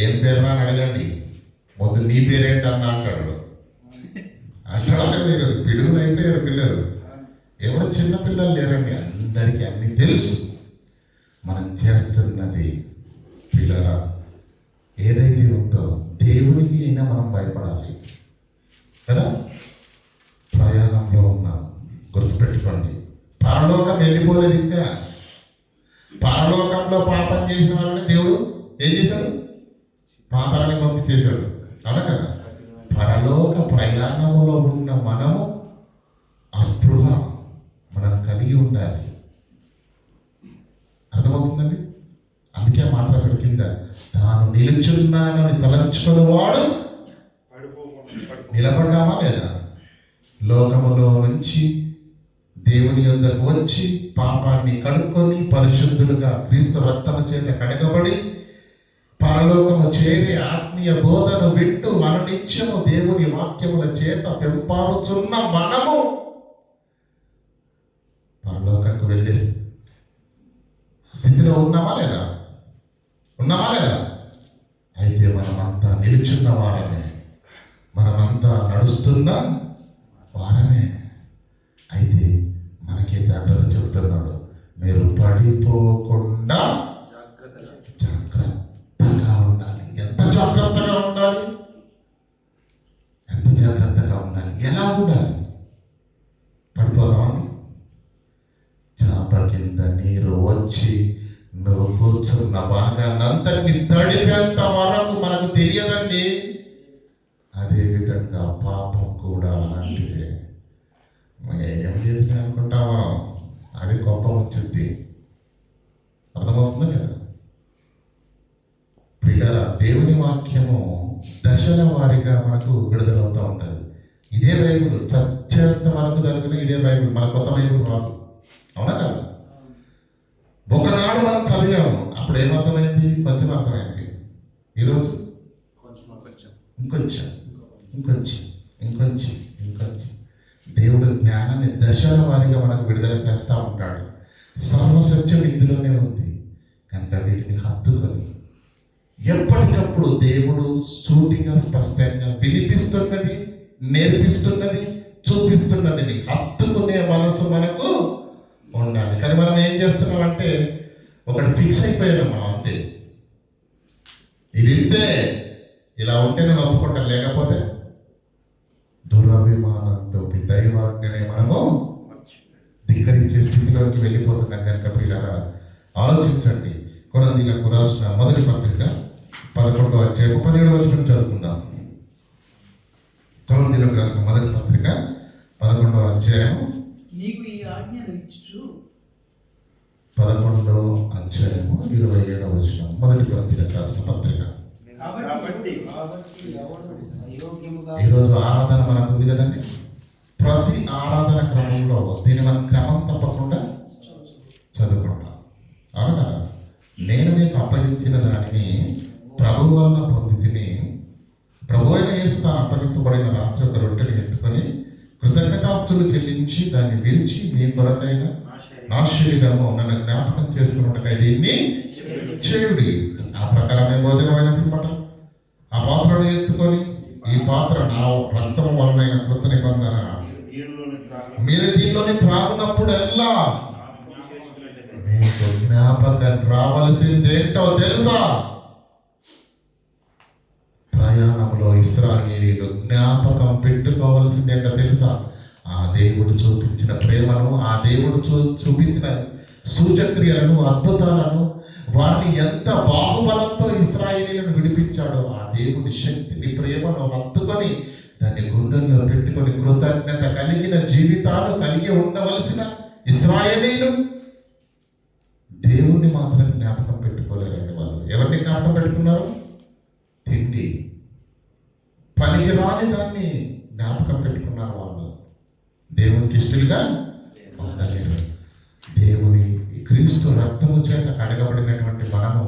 ఏం పేరు అని అడగండి, ముందు నీ పేరేంటి అన్న అంటాడు. అంటాడు పిడుగులు అయిపోయారు పిల్లలు. ఎవరు చిన్న పిల్లలు లేరండి, అందరికీ అన్ని తెలుసు. మనం చేస్తున్నది పిల్లరా ఏదైతే ఉందో దేవునికి అయినా మనం భయపడాలి కదా. ప్రయాణంలో ఉన్నాం, గుర్తుపెట్టుకోండి. పరలోకం వెళ్ళిపోలేదు ఇంకా. పరలోకంలో పాపం చేసిన వాళ్ళని దేవుడు ఏం చేశాడు? పాతాళానికి పంపించేశాడు, అవునా కదా. పరలోక ప్రయాణంలో ఉన్న మనము అస్పృహ మనం కలిగి ఉండాలి. అర్థమవుతుందండి? అందుకే మాట రాశాడు కింద, తాను నిలుచున్నానని తలంచుకుని వాడు నిలబడ్డామా లేదా? లోకములో నుంచి దేవుని యొద్దకు వచ్చి పాపాన్ని కడుక్కొని పరిశుద్ధులుగా క్రీస్తు రక్తము చేత కడగబడి పరలోకము చేరి ఆత్మీయ బోధను వింటూ అనునిత్యము దేవుని వాక్యముల చేత పెంపారుచున్న మనము పరలోకకు వెళ్ళే స్థితిలో ఉన్నామా లేదా? ఉన్నామా లేదా? అయితే మనమంతా నిలుచున్న వారమే, మనమంతా నడుస్తున్న వారమే. అయితే మనకే జాగ్రత్త చెబుతున్నాడు, మీరు పడిపోకుండా జాగ్రత్తగా ఉండాలి. ఎంత జాగ్రత్తగా ఉండాలి? ఎంత జాగ్రత్తగా ఉండాలి? ఎలా ఉండాలి? పడిపోతామని చాప కింద నీరు వచ్చి నువ్వు కూర్చున్న భాగాన్నంతటిని తడిపేంత వరకు మనకు తెలియదండి. అదేవిధంగా పాపం కూడా అలాంటిదే. ఏం చేసి అనుకుంటామా, అది గొప్ప వచ్చింది. అర్థమవుతుంది కదా ప్రియులారా? దేవుని వాక్యము దశల వారీగా మనకు విడుదలవుతూ ఉంటుంది. ఇదే బైబిల్ చచ్చేంత వరకు జరిగిన ఇదే బైబిల్, మన కొత్త బైబిల్ రాదు, అవునా కదా. ఒకనాడు మనం చదివాము, అప్పుడు ఏమర్థమైంది? కొంచెం అర్థమైంది. ఈరోజు ఇంకొంచెం ఇంకొంచెం ఇంకొంచెం ఇంకొంచెం. దేవుడు జ్ఞానాన్ని దశల వారీగా మనకు విడుదల చేస్తూ ఉంటాడు. సర్వసత్యం ఇందులోనే ఉంది కనుక వీటిని హత్తుకొని ఎప్పటికప్పుడు దేవుడు సూటిగా స్పష్టంగా వినిపిస్తున్నది, నేర్పిస్తున్నది, చూపిస్తున్నది నీకు హత్తుకునే మనసు మనకు ఉండాలి. కానీ మనం ఏం చేస్తున్నాం అంటే ఒకటి ఫిక్స్ అయిపోయాడు మనం, అంతే. ఇది ఇంతే, ఇలా ఉంటే నేను ఒప్పుకుంటాను, లేకపోతే దురభిమానంతో దైవాజ్ఞనే మనము ధిక్కరించే స్థితిలోకి వెళ్ళిపోతున్నాం. కనుక పిల్లరా ఆలోచించండి. కొరింథీయులకు రాసిన మొదటి పత్రిక 11వ అధ్యాయం 17వ వచనం చదువుకుందాం. కొరింథీయులకు రాసిన మొదటి పత్రిక 11వ అధ్యాయం నీకు ఈ ఆజ్ఞను ఇచ్చు 11వ అధ్యాయము 27వ వచనం. మొదటి కొరింథీయులకు రాసిన పత్రిక. ఈరోజు ఆరాధన మనకు ఉంది కదండి. ప్రతి ఆరాధన క్రమంలో దీన్ని మనం క్రమం తప్పకుండా చదువుకుంటాం, అవును కదా. నేను మీకు అప్పగించిన దానిని ప్రభు వలన పొంది తిని, ప్రభు అయిన యేసు తాను అప్పగింపబడిన రాత్రి ఒక రొట్టెని ఎత్తుకొని కృతజ్ఞతాస్తులు చెల్లించి దాన్ని విరిచి మీ కొరకైన నా శరీరము నన్ను జ్ఞాపకం చేసుకున్నట్టుగా దీన్ని చేయుడి. ఆ ప్రకారమే భోజనమైన పిమ్మట ఆ పాత్రను ఎత్తుకొని, ఈ పాత్ర నా రక్తము వలన కృత నిబంధన, మీరు దీనిలోని త్రాగునప్పుడల్లా మీకు జ్ఞాపకం రావాల్సిందేంటో తెలుసా? ప్రయాణంలో ఇశ్రాయేలీలు జ్ఞాపకం పెట్టుకోవాల్సింది ఏంటో తెలుసా? ఆ దేవుడు చూపించిన ప్రేమను, ఆ దేవుడు చూపించిన సూచక్రియలను, అద్భుతాలను, వారిని ఎంత బాహుబలంతో ఇశ్రాయేలీలను విడిపించాడో ఆ దేవుని శక్తిని, ప్రేమను హత్తుకొని దాన్ని గుండెల్లో పెట్టుకొని కృతజ్ఞత కలిగిన జీవితాలు కలిగి ఉండవలసిన ఇశ్రాయేలీలు దేవుణ్ణి మాత్రం జ్ఞాపకం పెట్టుకోలేరండి. వాళ్ళు ఎవరిని జ్ఞాపకం పెట్టుకున్నారు? తిండి, పనికి రాని దాన్ని జ్ఞాపకం పెట్టుకున్నారు. వాళ్ళు దేవునికి ఇష్టలుగా ఉండలేరు. దేవుని క్రీస్తు రక్తము చేత కడగబడినటువంటి మనము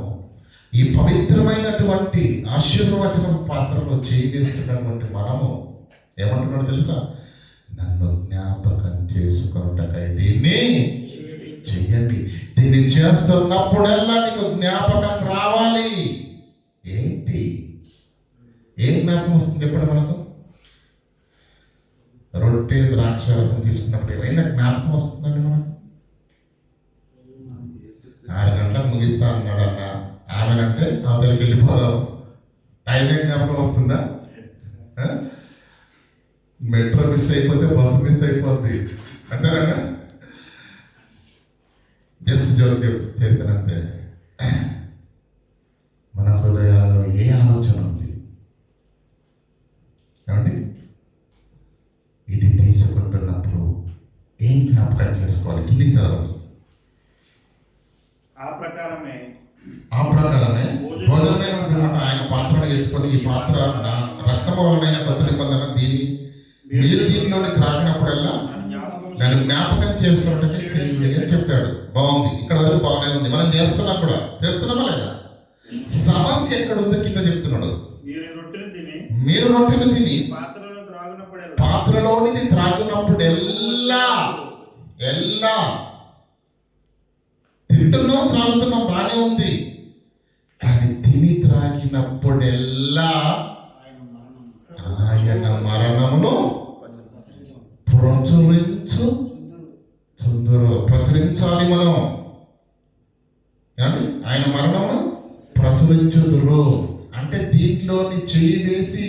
ఈ పవిత్రమైనటువంటి ఆశీర్వచనం పాత్రలో చేయి వేస్తున్నటువంటి మనము ఏమంటున్నాడు తెలుసా? నన్ను జ్ఞాపకం చేసుకున్నటకై దీన్ని చెయ్యండి. దీన్ని చేస్తున్నప్పుడల్లా నీకు జ్ఞాపకం రావాలి. ఏంటి? ఏం జ్ఞాపకం వస్తుంది ఎప్పుడు మనకు? రొట్టె ద్రాక్ష రసం తీసుకున్నప్పుడు ఏమైనా జ్ఞాపకం వస్తుందండి మనకు? 6 గంటలకు ముగిస్తా అన్నాడు అన్న, ఆమెనంటే అవతలకి వెళ్ళిపోదాం. టైం ఏం జ్ఞాపకం వస్తుందా? మెట్రో మిస్ అయిపోతే బస్సు మిస్ అయిపోద్ది అంతేనా? జస్ట్ జోక్ చేశానంతే. మన హృదయాల్లో ఏ ఆలోచన ఉంది ఏమండి? ఇది తీసుకుంటున్నప్పుడు ఏం జ్ఞాపకం చేసుకోవాలి? కిందికి చదవాలి. ఆ ప్రకారమే భోజనమైన ఆయన పాత్రను ఎత్తుకొని, ఈ పాత్ర నా రక్తము వలన కొత్త నిబంధన, మీరు దీనిలోని త్రాగినప్పుడల్లా నన్ను జ్ఞాపకం చేసుకున్నట్టు చేయండి అని చెప్పాడు. బాగుంది, ఇక్కడ వరకు బాగానే ఉంది. మనం చేస్తున్నాం కూడా, చేస్తున్నామా లేదా? సమస్య ఎక్కడ ఉందో కింద చెప్తున్నాడు. మీరు రొట్టెను తిని పాత్రలోనిది త్రాగినప్పుడెల్లా తింటున్నాం, త్రాగుతున్నాం, బాగానే ఉంది. కానీ తిని త్రాగినప్పుడెల్లా ఆయన మరణమును ప్రచురించాలి మనం. కానీ ఆయన మరణమును ప్రచురించుదురు అంటే దీంట్లోని చెయ్యి వేసి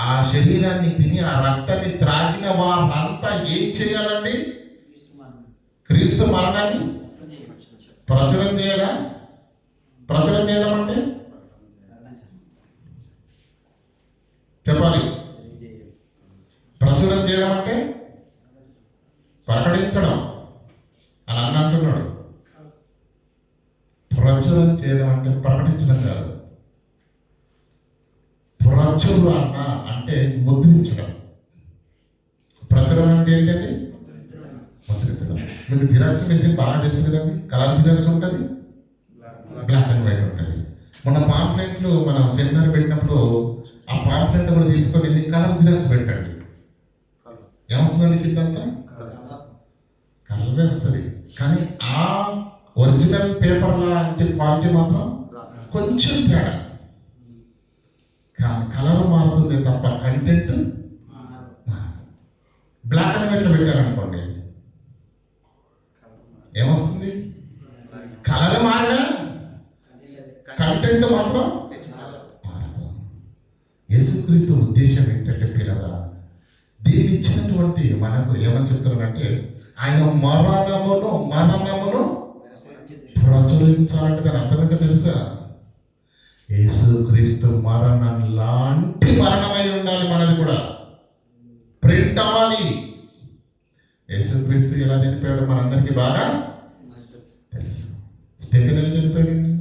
ఆ శరీరాన్ని తిని ఆ రక్తాన్ని త్రాగిన వారంతా ఏం చేయాలండి? క్రీస్తు మరణాన్ని ప్రచురం చేయాలా? ప్రచురం చేయడం అంటే చెప్పాలి. ప్రచురం చేయడం అంటే ప్రకటించడం అని అంటున్నాడు. ప్రచురం చేయడం అంటే ప్రకటించడం కాదు. ప్రచుర అంటే ముద్రించడం. ప్రచురం అంటే ఏంటండి? ముద్రించడం. మీకు జిరాక్స్ మెషిన్ బాగా తెలుసు కదండి. కలర్ జిరాక్స్ ఉంటుంది, బ్లాక్ అండ్ వైట్ ఉంటుంది. మొన్న పాంప్లెంట్లు మన సెమినార్ పెట్టినప్పుడు ఆ పాంప్లెంట్ కూడా తీసుకొని వెళ్ళి కలర్ జిరాక్స్ పెట్టండి. ఏమొస్తుందండి? కిందంతా కలరే వస్తుంది. కానీ ఆ ఒరిజినల్ పేపర్ లాంటి క్వాలిటీ మాత్రం కొంచెం తేడా. కానీ కలర్ మారుతుంది తప్ప కంటెంట్ బ్లాక్ అండ్ వైట్లో పెట్టారనుకోండి, ఏమొస్తుంది? కలర్ మారినా కంటెంట్ మాత్రం మారదు. యేసుక్రీస్తు ఉద్దేశం ఏంటంటే పిల్లల, దీన్ని ఇచ్చినటువంటి మనకు ఏమని చెప్తున్నారంటే ఆయన మరణమును ప్రచురించాలంటే దాని అర్థం ఏంటో తెలుసా? యేసుక్రీస్తు మరణం లాంటి మరణమై ఉండాలి మనది కూడా. ప్రింట్ అవ్వాలి. యేసుక్రీస్తు ఎలా చనిపోయాడు మనందరికీ బాగా తెలుసు. స్టెఫెన్ ఎలా చనిపోయాడండి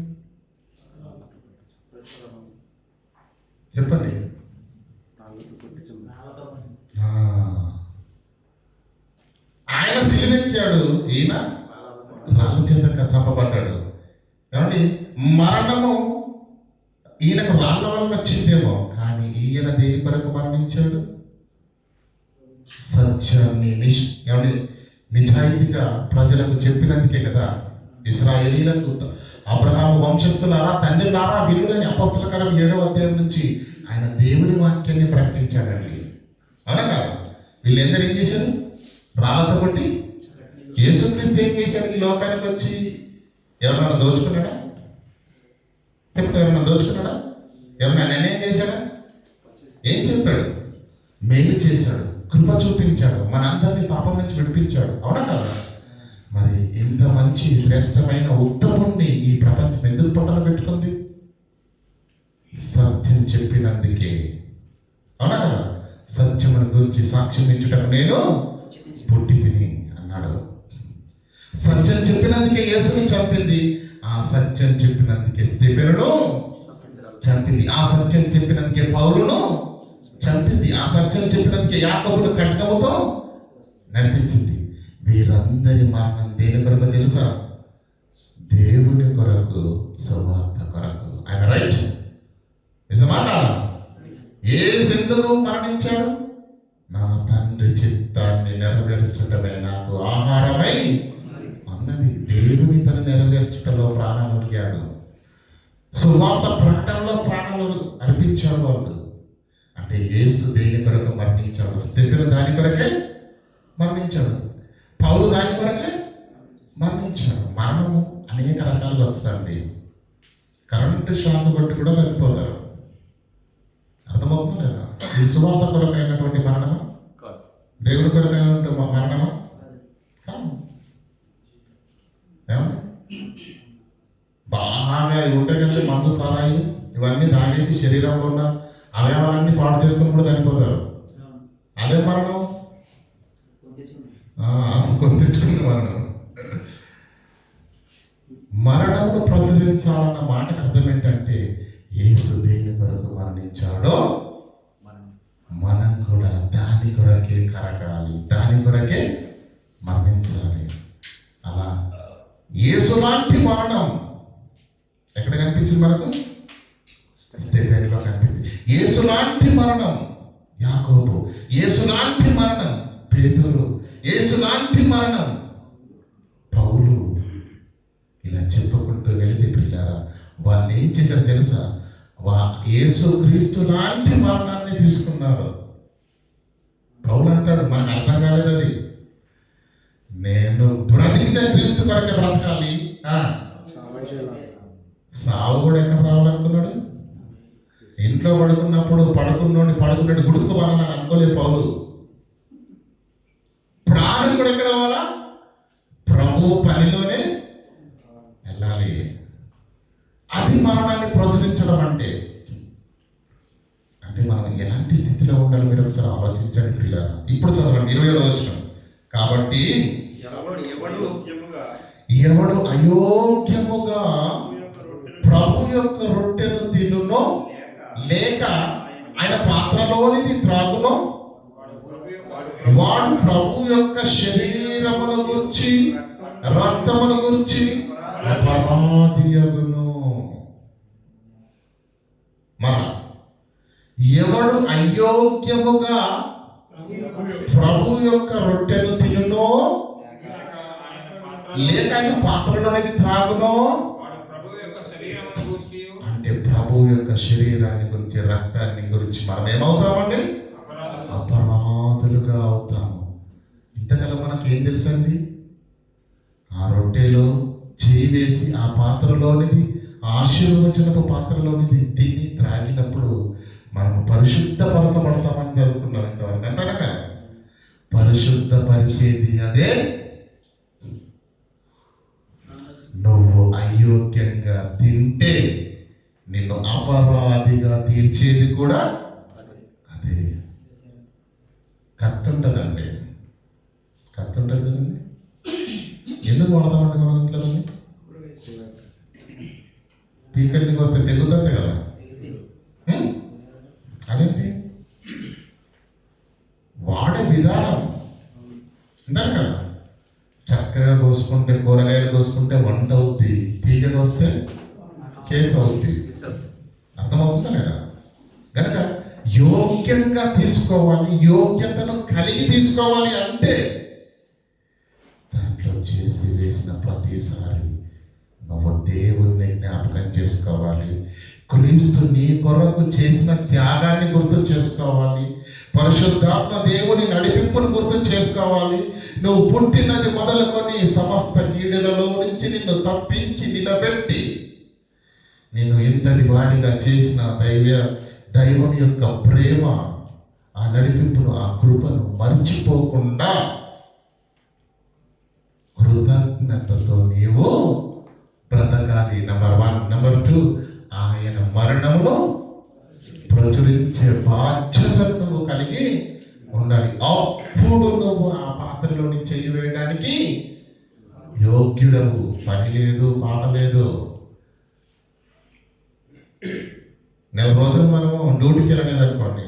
చెప్పండి? ఆయన సిలువెక్కాడు, ఈయన రాళ్ళ చేత చంపబడ్డాడు. ఏమండి? మరణము ఈయనకు రాళ్ళ వల్ల వచ్చిందేమో, కానీ ఈయన దేని కొరకు మరణించాడు? సత్యాన్ని ఏమండి నిజాయితీగా ప్రజలకు చెప్పినందుకే కదా. ఇశ్రాయేలీలకు అబ్రహాము వంశస్థులారా, తండ్రులారా వినుడని అపొస్తల కార్యం 7వ అధ్యాయం నుంచి ఆయన దేవుని వాక్యాన్ని ప్రకటించాడండి. అవునా కాదు? వీళ్ళందరూ ఏం చేశారు? రాళ్ళతో కొట్టి. యేసుక్రీస్తు ఏం చేశాడు? ఈ లోకానికి వచ్చి ఎవరైనా దోచుకున్నాడా? చెప్తే ఎవరైనా దోచుకున్నాడా? ఎవరైనా నిర్ణయం చేశాడా? చెప్పాడు, మేలు చేశాడు, కృప చూపించాడు, మనందరినీ పాపం నుంచి విడిపించాడు. అవునా కదా? మరి ఇంత మంచి శ్రేష్టమైన ఉత్తముణ్ణి ఈ ప్రపంచం ఎందుకు పట్టణ పెట్టుకుంది? సత్యం చెప్పినందుకే. అవునా కదా? సత్యమును గురించి సాక్ష్యం ఇచ్చుటకు నేను పుట్టి తిని అన్నాడు. సత్యం చెప్పినందుకే యేసుని చంపింది. ఆ సత్యం చెప్పినందుకే స్తెఫెనును చంపింది. ఆ సత్యం చెప్పినందుకే పౌలును చంపింది. ఆ సత్యం చెప్పినందుకే యాకోబును ఖడ్గముతో నడిపించింది. వీరందరి మరణం దేని కొరకు తెలుసా? దేవుని కొరకు, సువార్త కొరకు. ఆయన రైట్? నిజమా కాదా? యేసు ఎందుకు మరణించాడు? నా తండ్రి చిత్తాన్ని నెరవేర్చడమే నాకు ఆహారమై అన్నది. దేవుని పని నెరవేర్చడంలో ప్రాణాలు ఒరిగాడు. సువార్త ప్రకటనలో ప్రాణాలు అర్పించాడు వాళ్ళు. అంటే యేసు దేని కొరకు మరణించాడు? స్తెఫెను దాని కొరకే మరణించాడు. పౌలు దాని కొరకే మరణించాడు. మరణము అనేక రకాలుగా వస్తుందండి. కరెంటు షాక్ కొట్టి కూడా చనిపోతారు. అర్థమవుతుందా లేదా? ఈ సువార్త కొరకైనటువంటి మరణమా? దేవుడి కొరకైనటువంటి మరణమా? కాదు. ఏమండి? బాగా ఇవి ఉంటాయి కదా, మందు సారాయి ఇవన్నీ తాగేసి శరీరంలో ఉన్న అవయవాలన్నీ పాడు చేసుకుని కూడా చనిపోతారు. అదే మరణం. తెచ్చుకున్న మరణం. మరణమును ప్రచురించాలన్న మాటకు అర్థం ఏంటంటే, యేసు దేని కొరకు మరణించాడో మనం కూడా దాని కొరకే కరగాలి, దాని కొరకే మరణించాలి. అలా యేసు లాంటి మరణం ఎక్కడ కనిపించింది మనకు? స్తెఫెనులో కనిపించింది. యేసు లాంటి మరణం యాకోబు, యేసు లాంటి మరణం పేతురు, యేసు లాంటి మరణం పౌలు. ఇలా చెప్పుకుంటూ వెళితే పిల్లారా, వాళ్ళు ఏం చేశారు తెలుసా? యేసు క్రీస్తు లాంటి మరణాన్ని తీసుకున్నారు. పౌలు అంటాడు, మనకు అర్థం కాలేదు అది. నేను బ్రతికితే క్రీస్తు కొరకే బ్రతకాలి. సావు కూడా ఎక్కడ రావాలనుకున్నాడు? ఇంట్లో పడుకున్నప్పుడు పడుకున్నాడు గుడుకు పోవాలని అనుకోలేదు పౌలు. ప్రాణం కూడా ఎక్కడ పోవాలా? ప్రభు పనిలోనే వెళ్ళాలి. అది మరణాన్ని ప్రచురించడం అంటే మనం ఎలాంటి స్థితిలో ఉండాలి మీరు ఒకసారి ఆలోచించండి పిల్లలు. ఇప్పుడు చదవండి 27వ వచనం. కాబట్టి ఎవడు అయోగ్యముగా ప్రభు యొక్క రొట్టెను తినునో లేక ఆయన పాత్రలోనిది త్రాగునో వాడు ప్రభు యొక్క శరీరమును గురించి రక్తమును గురించి అపరాధియగును. ఎవడు అయోగ్యముగా ప్రభు యొక్క రొట్టెను తినునో లేక ఆయన పాత్రలోనిది త్రాగునో అంటే ప్రభు యొక్క శరీరాన్ని గురించి రక్తాన్ని గురించి మనం ఏమవుతామండి? అపరాధులుగా అవుతాము. ఇంతకాలం మనకేం తెలుసండి? ఆ రొట్టెలో చేయి వేసి ఆ పాత్రలోనిది, ఆశీర్వచనపు పాత్రలోనిది తిని త్రాగినప్పుడు మనము పరిశుద్ధపరచబడతామని చదువుకున్నాం ఇంతవరకు. అంతనగా పరిశుద్ధపరిచేది అదే. నువ్వు అయోగ్యంగా తింటే నిన్ను అపరాధిగా తీర్చేది కూడా అదే. కత్తి ఉంటుందండి, కత్తి ఉంటుంది కదండి. ఎందుకు వాడతామండి మనం ఇంట్లో? పీకల్నికి వస్తే తెగుతుంది కదా. అదేంటి వాడే విధానం ఇందాక కదా. చక్కగా కోసుకుంటే, కూరగాయలు కోసుకుంటే వంట అవుద్ది, పీకలు వస్తే కేసు అవుద్ది. అర్థమవుతుందా లేదా? కనుక యోగ్యంగా తీసుకోవాలి, యోగ్యతను కలిగి తీసుకోవాలి. అంటే దాంట్లో చేసి వేసిన ప్రతిసారి నువ్వు దేవుణ్ణి జ్ఞాపకం చేసుకోవాలి. క్రీస్తు నీ కొరకు చేసిన త్యాగాన్ని గుర్తు చేసుకోవాలి. పరిశుద్ధాత్మ దేవుని నడిపింపును గుర్తు చేసుకోవాలి. నువ్వు పుట్టినది మొదలుకొని సమస్త కీడులలో నుంచి నిన్ను తప్పించి నిలబెట్టి నిన్ను ఇంతటి వాడిగా చేసిన దైవం యొక్క ప్రేమ ఆ నడిపింపును, ఆ కృపను మర్చిపోకుండా కృతజ్ఞతతో నీవు బ్రతకాలి. నెంబర్ 1. నెంబర్ 2, ఆయన మరణమును ప్రచురించే బాధ్యతను నువ్వు కలిగి ఉండాలి. అప్పుడు నువ్వు ఆ పాత్రలోని చెయ్యి వేయడానికి యోగ్యుడవు. పని లేదు, పాట లేదు. నెల రోజులు మనము డ్యూటీకి వెళ్ళలేదు అనుకోండి,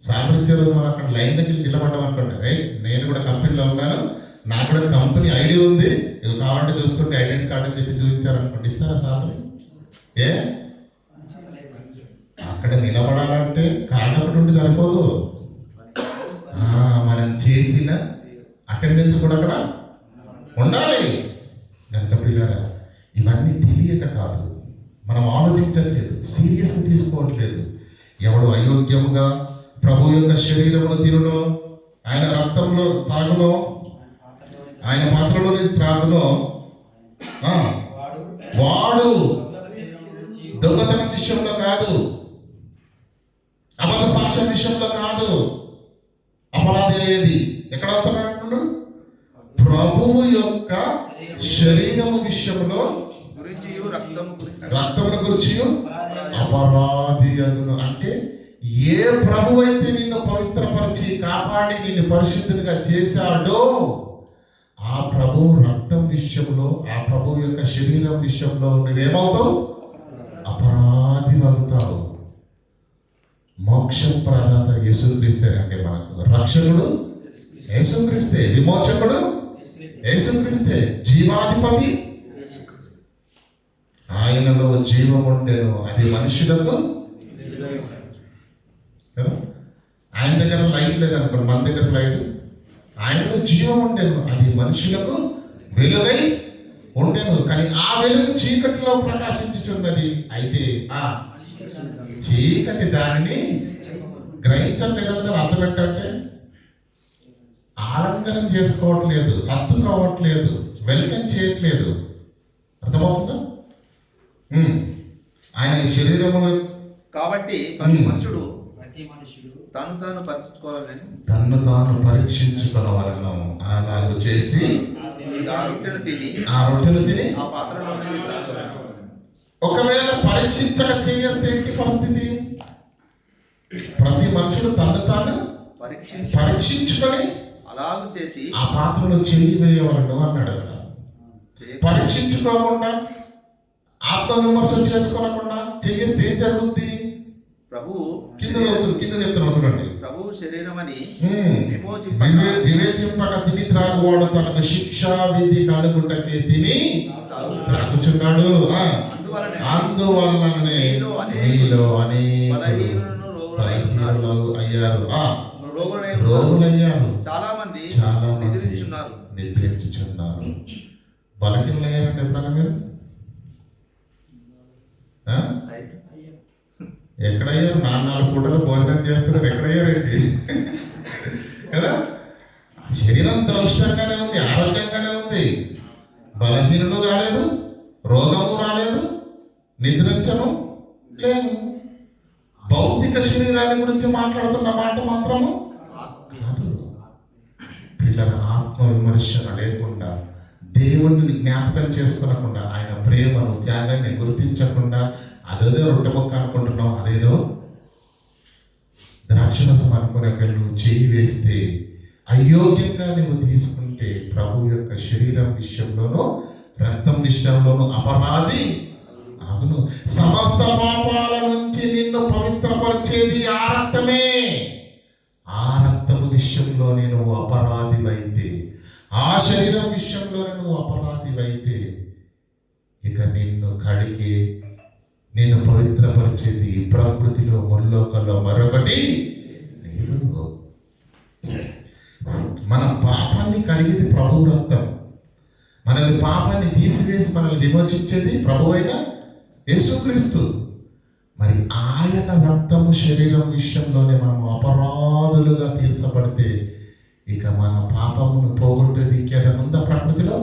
సాయంత్రించే రోజు మనం అక్కడ లైన్లోకి వెళ్ళి నిలబడ్డాం అనుకోండి, నేను కూడా కంపెనీలో ఉన్నాను, నాకు కూడా కంపెనీ ఐడి ఉంది, ఇది కావాలంటే చూసుకుంటే ఐడెంటిటీ కార్డు అని చెప్పి చూపించారనుకోండి, ఇస్తారా సాలరీ? ఏ అక్కడ నిలబడాలంటే కార్డు ఒకటి ఉంటే సరిపోదు, మనం చేసిన అటెండెన్స్ కూడా అక్కడ ఉండాలి. కనుక పిల్లరా, ఇవన్నీ తెలియక కాదు, మనం ఆలోచించట్లేదు, సీరియస్గా తీసుకోవట్లేదు. ఎవడు అయోగ్యముగా ప్రభు యొక్క శరీరమును తినునో, ఆయన రక్తంలో తాగునో, ఆయన పాత్రలోని త్రాగునో, వాడు దొంగతనం విషయంలో కాదు, అబద్ధ సాక్ష్యం విషయంలో కాదు అపరాధి అయ్యేది. ఎక్కడ అవుతున్నాడు? ప్రభువు యొక్క శరీరము విషయంలో రక్తమును గురించి అపరాధి అగును. అంటే ఏ ప్రభు అయితే నిన్ను పవిత్రపరిచి కాపాడి నిన్ను పరిశుద్ధునిగా చేశాడో ఆ ప్రభువు రక్తం విషయంలో, ఆ ప్రభువు యొక్క శరీరం విషయంలో నువ్వేమవుతావు? అపరాధి అవుతావు. మోక్షం ప్రదాత యేసుక్రీస్తే. అంటే మనకు రక్షకుడు యేసుక్రీస్తే, విమోచకుడు యేసుక్రీస్తే, జీవాధిపతి ఆయనలో జీవం ఉండేను, అది మనుషులకు కదా. ఆయన దగ్గర లైట్ లేదనుకోండి, మన దగ్గర లైట్, ఆయనలో జీవం ఉండేను, అది మనుషులకు వెలుగై ఉండేను. కానీ ఆ వెలుగు చీకటిలో ప్రకాశించుచున్నది. అయితే ఆ చీకటి దానిని గ్రహించట్లేదంటే దాని అర్థం ఏంటంటే ఆలంకనం చేసుకోవట్లేదు, హత్తు కావట్లేదు, వెల్కమ్ చేయట్లేదు. అర్థమవుతుందా? ఆయన శరీరము కాబట్టి ప్రతి మనుషుడు తను తాను పరీక్షించుకోవాలను. అలాగూ చేసి ఆ రొట్టెను తిని ఆ పాత్రలో ఒకవేళ పరీక్షించక చేస్తే ఏంటి పరిస్థితి? ప్రతి మనుషుడు తను తాను పరీక్షించుకొని అలాగూ చేసి ఆ పాత్రలో చెయ్యి వేయవలను అన్నాడు. అక్కడ పరీక్షించుకోకుండా, ఆత్మ విమర్శ చేసుకోకుండా చేస్తే ఏం జరుగుద్ది? ప్రభు కింద చెప్తున్నా చూడండి. ప్రభు శరీరం అని వివేచింపక తిని త్రాగువాడు తనకు శిక్షా విధి కలుగుటకే తిని త్రాగుచున్నాడు. అందువల్లనే మీలో అనేకులు బలహీనులు అయ్యారు, రోగులయ్యారు, చాలా మంది నిద్రించుచున్నారు. బలహీనులు అయ్యారంటే ఎప్పుడన్నా మీరు ఎక్కడయ్యారు? 4 పూటలు భోజనం చేస్తున్నారు, ఎక్కడయ్యారండి కదా. శరీరం దౌష్టంగానే ఉంది, ఆరోగ్యంగానే ఉంది, బలహీనుడు కాలేదు, రోగము రాలేదు, నిద్రించను లేదు. భౌతిక శరీరాన్ని గురించి మాట్లాడుతున్న మాట మాత్రము కాదు. పిల్లల ఆత్మ విమర్శన లేకుండా, దేవుణ్ణి జ్ఞాపకం చేసుకోనకుండా, ఆయన ప్రేమను త్యాగాన్ని గుర్తించకుండా అదేదో రొట్టె మొక్క అనుకుంటున్నావు, అదేదో ద్రాక్షరసం అనుకునే నువ్వు చేయి వేస్తే, అయోగ్యంగా నువ్వు తీసుకుంటే ప్రభు యొక్క శరీరం విషయంలోనూ రక్తం విషయంలోనూ అపరాధి అగును. సమస్త పాపాల నుంచి నిన్ను పవిత్రపరిచేది ఆ రక్తమే. ఆ రక్తము విషయంలోనే నువ్వు అపరాధివైతే, ఆ శరీరం విషయంలోనే నువ్వు అపరాధివైతే, ఇక నిన్ను కడిగి నిన్ను పవిత్రపరిచేది ఈ ప్రకృతిలో ముల్లోకంలో మరొకటి లేదు. మన పాపాన్ని కడిగేది ప్రభు రక్తం. మనల్ని పాపాన్ని తీసివేసి మనల్ని విమోచించేది ప్రభు అయిన యేసుక్రీస్తు. మరి ఆయన రక్తము శరీరం విషయంలోనే మనము అపరాధులుగా తీర్చబడితే ఇక మన పాపమును పోగొట్టేది ఇంకేదైనా ఉందా ప్రకృతిలో?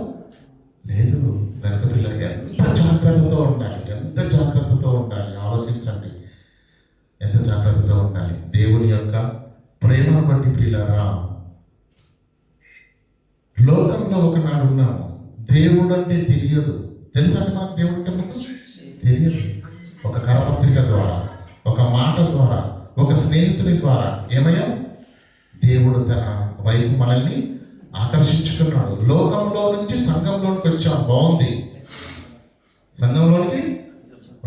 లేదు. వెనక పిల్లలకి ఎంత జాగ్రత్తతో ఉండాలి, ఎంత జాగ్రత్తతో ఉండాలి. ఆలోచించండి, ఎంత జాగ్రత్తతో ఉండాలి. దేవుని యొక్క ప్రేమ దేవుడు అంటే తెలియదు. తెలుసా అండి మనకు దేవుడు అంటే ముందు తెలియదు. ఒక కరపత్రిక ద్వారా, ఒక మాట ద్వారా, ఒక స్నేహితుడి ద్వారా ఏమయ్యాం? దేవుడు తన వైపు మనల్ని ఆకర్షించుకున్నాడు. లోకంలో నుంచి సంఘంలోనికి వచ్చాం, బాగుంది. సంఘంలోనికి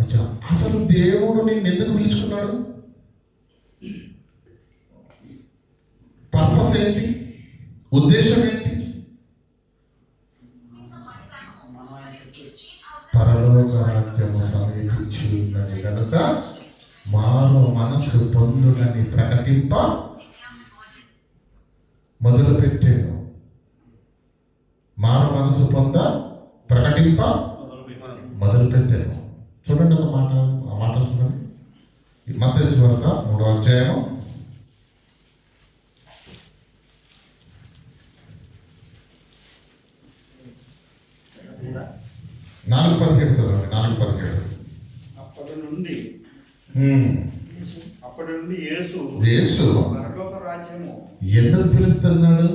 వచ్చాం. అసలు దేవుడు నిన్ను ఎందుకు పిలుచుకున్నాడు? పర్పస్ ఏంటి? ఉద్దేశం ఏంటి? పరలోక రాజ్యము సమీపించి ఉన్నది కనుక మారు మనసు పొందునని ప్రకటింప మొదలుపెట్టాను. మారు మనసు పొంద ప్రకటింప మొదలుపెట్టాను. చూడండి ఒక మాట, ఆ మాట చూడండి. మత్తయి సువార్త 3వ అధ్యాయం 4:17 చదవండి. 4:17. అప్పటి నుండి యేసు పరలోక రాజ్యము ఎందుకు పిలుస్తున్నాడు?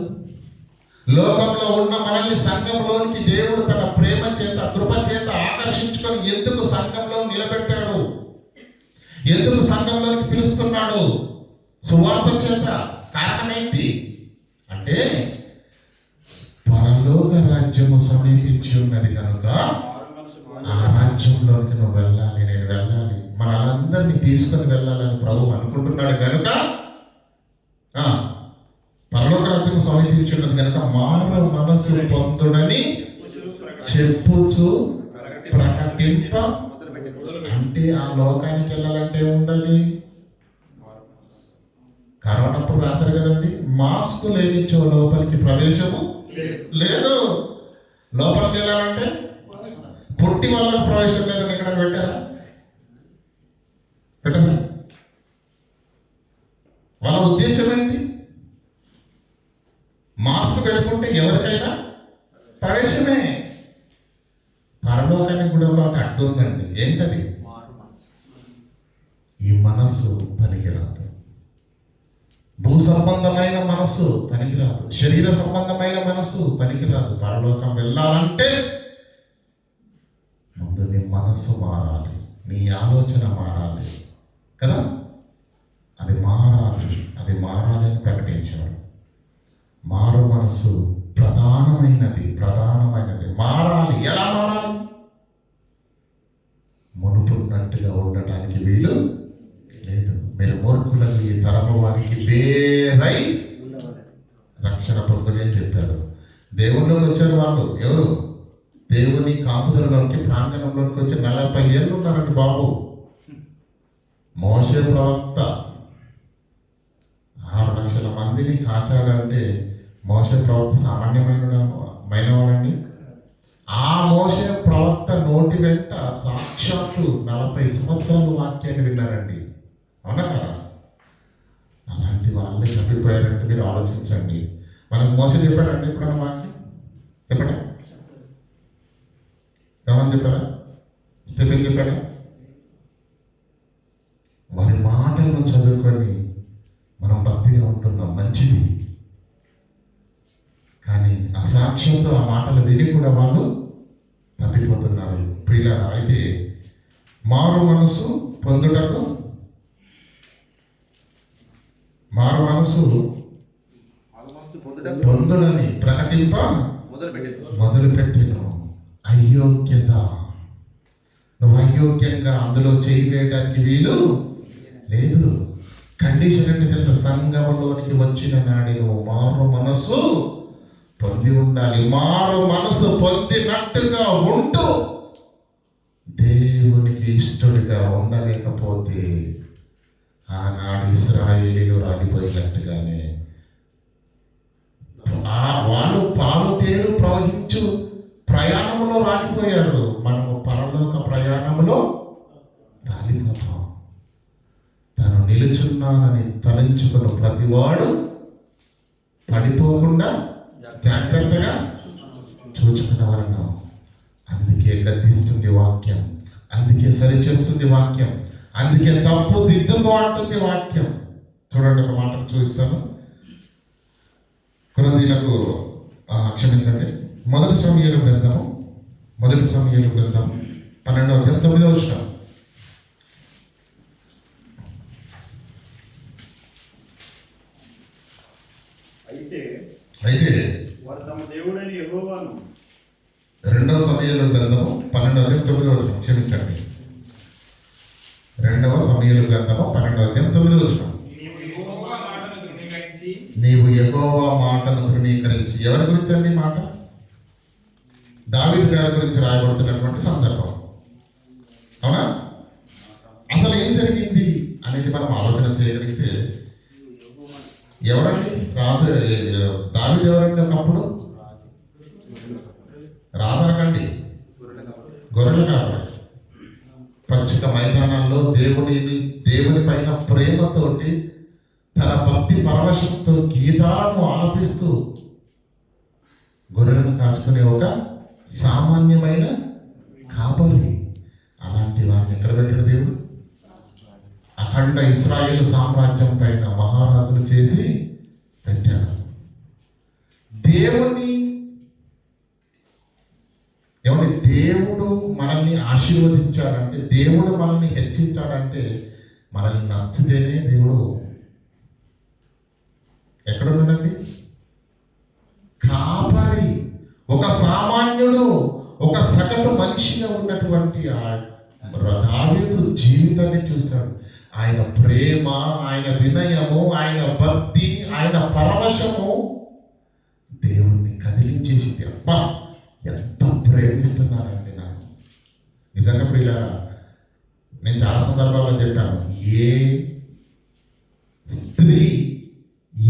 లోకంలో ఉన్న మనల్ని సంఘంలోనికి దేవుడు తన ప్రేమ చేత, కృప చేత ఆకర్షించుకొని ఎందుకు సంఘంలో నిలబెట్టాడు? ఎందుకు సంఘంలోనికి పిలుస్తున్నాడు? సువార్త చేత. కారణం ఏంటి అంటే పరలోక రాజ్యము సమీపించి ఉన్నది కనుక ఆ రాజ్యంలోనికి నువ్వు వెళ్ళాలి, నేను వెళ్ళాలి, మనందరినీ తీసుకొని వెళ్ళాలని ప్రభు అనుకుంటున్నాడు కనుక పరలోక రాజ్యం సమీపించి ఉన్నది కనుక మారు మనసు పొందుడని చెప్పుచు ప్రకటింప. అంటే ఆ లోకానికి వెళ్ళాలంటే ఉండాలి. కరోనా అప్పుడు రాశారు కదండి, మాస్క్ లేనిచో లోపలికి ప్రవేశము లేదు. లోపలికి వెళ్ళాలంటే పొట్టి వాళ్ళకి ప్రవేశం లేదని ఎక్కడ పెట్టారా? పెట్టరా? వాళ్ళ ఉద్దేశం ఏంటి? మాస్క్ పెట్టుకుంటే ఎవరికైనా ప్రవేశమే. పరలోకానికి కూడా ఒక అడ్డు ఉందండి. ఏంటది? ఈ మనస్సు పనికిరాదు. భూ సంబంధమైన మనస్సు పనికిరాదు. శరీర సంబంధమైన మనస్సు పనికిరాదు. పరలోకం వెళ్ళాలంటే ముందు నీ మనస్సు మారాలి, నీ ఆలోచన మారాలి కదా. అది మారాలి, అది మారాలని ప్రకటించాడు. మారు మనస్సు ప్రధానమైనది, మారాలి. ఎలా మారాలి? మునుపున్నట్టుగా ఉండటానికి వీలు లేదు. మీరు మూర్ఖులను ఈ తరము వారికి వేరై రక్షణ పొందుడే అని చెప్పారు. దేవుళ్ళలోకి వచ్చారు వాళ్ళు. ఎవరు? దేవుని కాపుదలలోనికి, ప్రాంగణంలోకి వచ్చి 40 ఏళ్ళు ఉన్నారండి బాబు. మోషే ప్రవక్త 6 లక్షల మందిని కాచాడంటే మోషే ప్రవక్త సామాన్యమైన వాడండి. ఆ మోషే ప్రవక్త నోటి వెంట సాక్షాత్తు 40 సంవత్సరాలు వాక్యాన్ని విన్నారండి. అవునా కదా? అలాంటి వాళ్ళే తప్పిపోయారంటే మీరు ఆలోచించండి. మనకు మోసే చెప్పాడండి ఎప్పుడన్నా వాక్యం? చెప్పడా? ఏమని చెప్పాడా? స్టెఫెన్ చెప్పాడా? వారి మాటలను చదువుకొని మనం భక్తిగా ఉంటున్నాం, మంచిది. కానీ ఆ సాక్ష్యంతో ఆ మాటలు విని కూడా వాళ్ళు తప్పిపోతున్నారు. ప్రియులారా, అయితే మారు మనసు పొందుటకు, మారు మనసు పొందుడని ప్రకటింప మొదలుపెట్టాను. అయోగ్యత. నువ్వు అయోగ్యంగా అందులో చేయడానికి వీలు లేదు. కండిషన్ అంటే తెలుసా? సంఘంలోనికి వచ్చిన నాడి నువ్వు మారు మనసు పొంది ఉండాలి. మారు మనసు పొందినట్టుగా ఉంటూ దేవునికి ఇష్టడిగా ఉండలేకపోతే ఆనాడు ఇశ్రాయేలీలు రాలిపోయినట్టుగానే వాళ్ళు పాలు తేలు ప్రవహించు ప్రయాణంలో రాలిపోయారు. మనము పరలోక ప్రయాణంలో రాలిపోతాం. తను నిలుచున్నానని తలంచుకున్న ప్రతివాడు పడిపోకుండా జాగ్రత్తగా చూచుకునేవారు. అందుకే గద్దిస్తుంది వాక్యం, అందుకే సరిచేస్తుంది వాక్యం, అందుకే తప్పు దిద్దుకో అంటుంది వాక్యం. చూడండి, ఒక మాట చూపిస్తాను. కొరంథీయులకు క్షమించండి, మొదటి సమూయేలు గ్రంథము 12వ అధ్యాయం 9వ వచనం. అయితే వారు తమ దేవుడైన యెహోవాను 2వ సమూయేలు గ్రంథము 12వ అధ్యాయం 9వ వచనం. క్షమించండి, 2వ సమూయేలు గ్రంథము 12వ అధ్యాయం 9వ వచనం. నీవు యెహోవా మాటను తృణీకరించి. ఎవరి గురించి అండి మాట? దావీదు గారి గురించి రాయబడుతున్నటువంటి సందర్భం. అవునా? అసలు ఏం జరిగింది అనేది మనం ఆలోచన చేయగలిగితే, ఎవరండి రాజు? దావీదు ఎవరండి? ఒకప్పుడు రాజనకండి, గొర్రెలు కాబట్టి పచ్చిక మైదానాల్లో దేవుని పైన ప్రేమతోటి తన భక్తి పరవశంతో గీతాలను ఆలపిస్తూ గొర్రెలను కాచుకునే ఒక సామాన్యమైన కాపరి. అలాంటి వారిని ఎక్కడ పెట్టాడు దేవుడు? అఖండ ఇశ్రాయేలు సామ్రాజ్యం పైన మహారాజును చేసి పెట్టాడు. దేవుడు మనల్ని ఆశీర్వదించాడంటే, దేవుడు మనల్ని హెచ్చించాడంటే, మనల్ని నచ్చితేనే దేవుడు ఎక్కడున్నాడండి? కాపరి. ఒక సామాన్యుడు, ఒక సగటు మనిషిగా ఉన్నటువంటి దావీదు జీవితాన్ని చూశాడు. ఆయన ప్రేమ, ఆయన వినయము, ఆయన భక్తి, ఆయన పరవశము దేవుణ్ణి కదిలించేసింది. అబ్బా, ఎంత ప్రేమిస్తున్నాడండి నాకు. నిజంగా ప్రియులారా, నేను చాలా సందర్భాల్లో చెప్పాను, ఏ స్త్రీ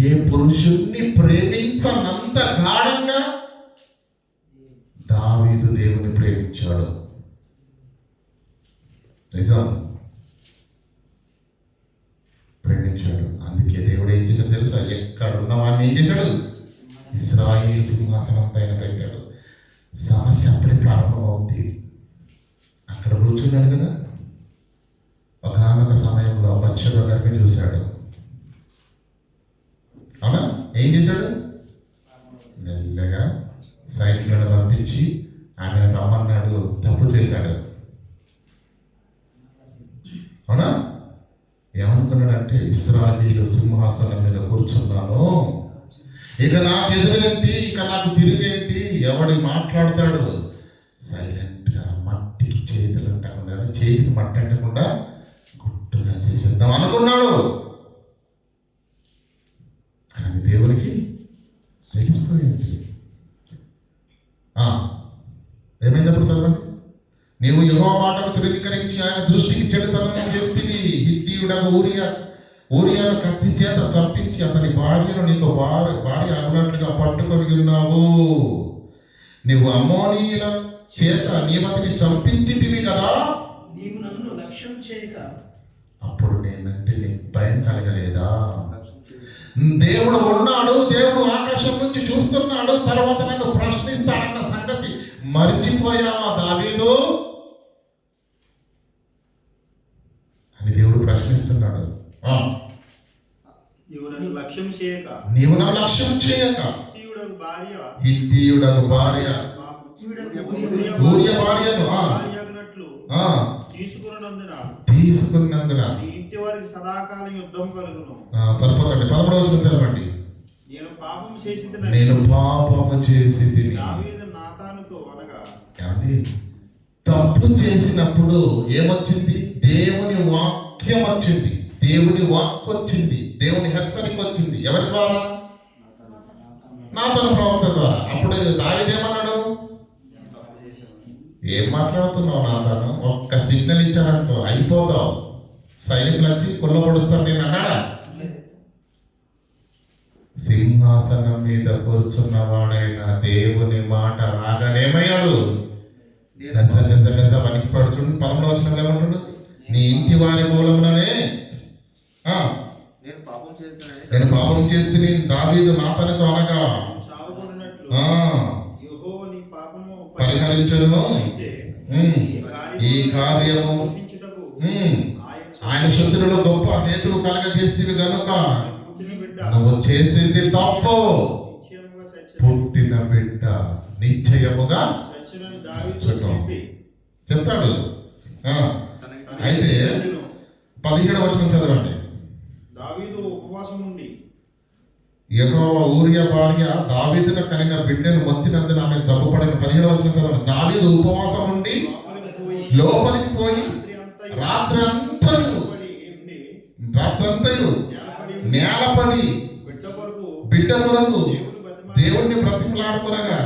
ఏ పురుషుణ్ణి ప్రేమించనంత గాఢంగా దావీదు దేవుని ప్రేమించాడు. నిజం, ప్రేమించాడు. అందుకే దేవుడు ఏం చేశాడు తెలుసా? ఎక్కడున్న వాడిని ఏం చేశాడు? ఇశ్రాయేలు సింహాసనం పైన పెట్టాడు. సమస్య అప్పుడే ప్రారంభమవుతుంది. అక్కడ కూర్చున్నాడు కదా, ఒకానొక సమయంలో బత్షెబ గారిని చూశాడు. అవునా? ఏం చేశాడు? మెల్లగా సైనికులను పంపించి ఆమెను రమ్మన్నాడు. తప్పు చేశాడు. అవునా? ఏమనుకున్నాడంటే, ఇశ్రాయేలు సింహాసనం మీద కూర్చున్నాను, ఇక నాకు ఎదురేంటి, ఇక నాకు తిరిగేంటి, ఎవడి మాట్లాడతాడు? సైలెంట్గా మట్టికి చేతులు అంటకుండా, చేతికి మట్టి అంటకుండా గుట్టుగా చేసేద్దాం అనుకున్నాడు. కానీ దేవునికి తెలిసిపోయింది. ఏమైందప్పుడు చదవండి. నీవు యెహోవా మాటను తృణీకరించి ఆయన దృష్టికి చెడుతనం చేసి హిత్తీయుడగు ఊరియాను కత్తి చేత చంపించి అతని భార్యను నీకు భార్య అన్నట్లుగా పట్టుకొని ఉన్నావు. నీవు అమ్మోనీయుల చేత నీవతిని చంపించితివి కదా. నీవు నన్ను లక్ష్యం చేయక అప్పుడు నేనంటే నీకు భయం కలగలేదా? దేవుడు ఉన్నాడు, దేవుడు ఆకాశం నుంచి చూస్తున్నాడు, తర్వాత నన్ను ప్రశ్నిస్తాడన్న సంగతి మర్చిపోయావా దావీదు అని దేవుడు ప్రశ్నిస్తున్నాడు. నీవు నన్ను లక్ష్యం చేయక హిత్తీయుడగు భార్య ఊరియా భార్యను తీసుకున్నందున ఇంటి వారికి సదాకాలం యుద్ధం కలుగును. సరిపోతండి. 13వ వచనం చదవండి. నేను పాపము చేసి దావీదు నాతానుతో అనగా, ఏమండి, తప్పు చేసినప్పుడు ఏమొచ్చింది? దేవుని వాక్యం వచ్చింది, దేవుని వాక్ వచ్చింది, దేవుని హెచ్చరిక వచ్చింది. ఎవరి ద్వారా? నాతాను ప్రవక్త ద్వారా. అప్పుడు దావీదు ఏమన్నాడు? ఏం మాట్లాడుతున్నావు నాతాను? ఒక్క సిగ్నల్ ఇచ్చారనుకో అయిపోతావు, సైనికులు వచ్చి కొల్లబొడుస్తారు నేను అన్నాడా? సింహాసనం మీద కూర్చున్నవాడైన దేవుని మాట రాగానేమయ్యాడు? గజ గజ గజ వణికిపాడు. చూడండి 13వ వచనంలో ఏమంటాడు? నీ ఇంటి వారి మూలముననే నేను పాపం చేస్తే దావీదు నాతానుతో అనగా పరిహరించను. ఈ కార్యము ఆయన శత్రువులో గొప్ప హేతువు కలగజేస్తేవి గనుక నువ్వు చేసింది తప్పు. పుట్టిన బిడ్డ నిశ్చయముగా చచ్చునని దావీదు చచ్చును. చెప్పి చెప్పాడు. తన అయితే 17వ వచనం చదవండి. దావీదు ఉపవాసం ఉండి యెహోవా ఊరియా భార్య దావీదును కనిన బిడ్డను మొత్తినందున ఆమె జబ్బుపడిన. 17వ వచనం చదవండి. దావీదు ఉపవాసం ఉండి లోపలికి పోయి రాత్రి అంతయు నేలపడి బిడ్డ కొరకు దేవుణ్ణి బ్రతిమలాడుకునగా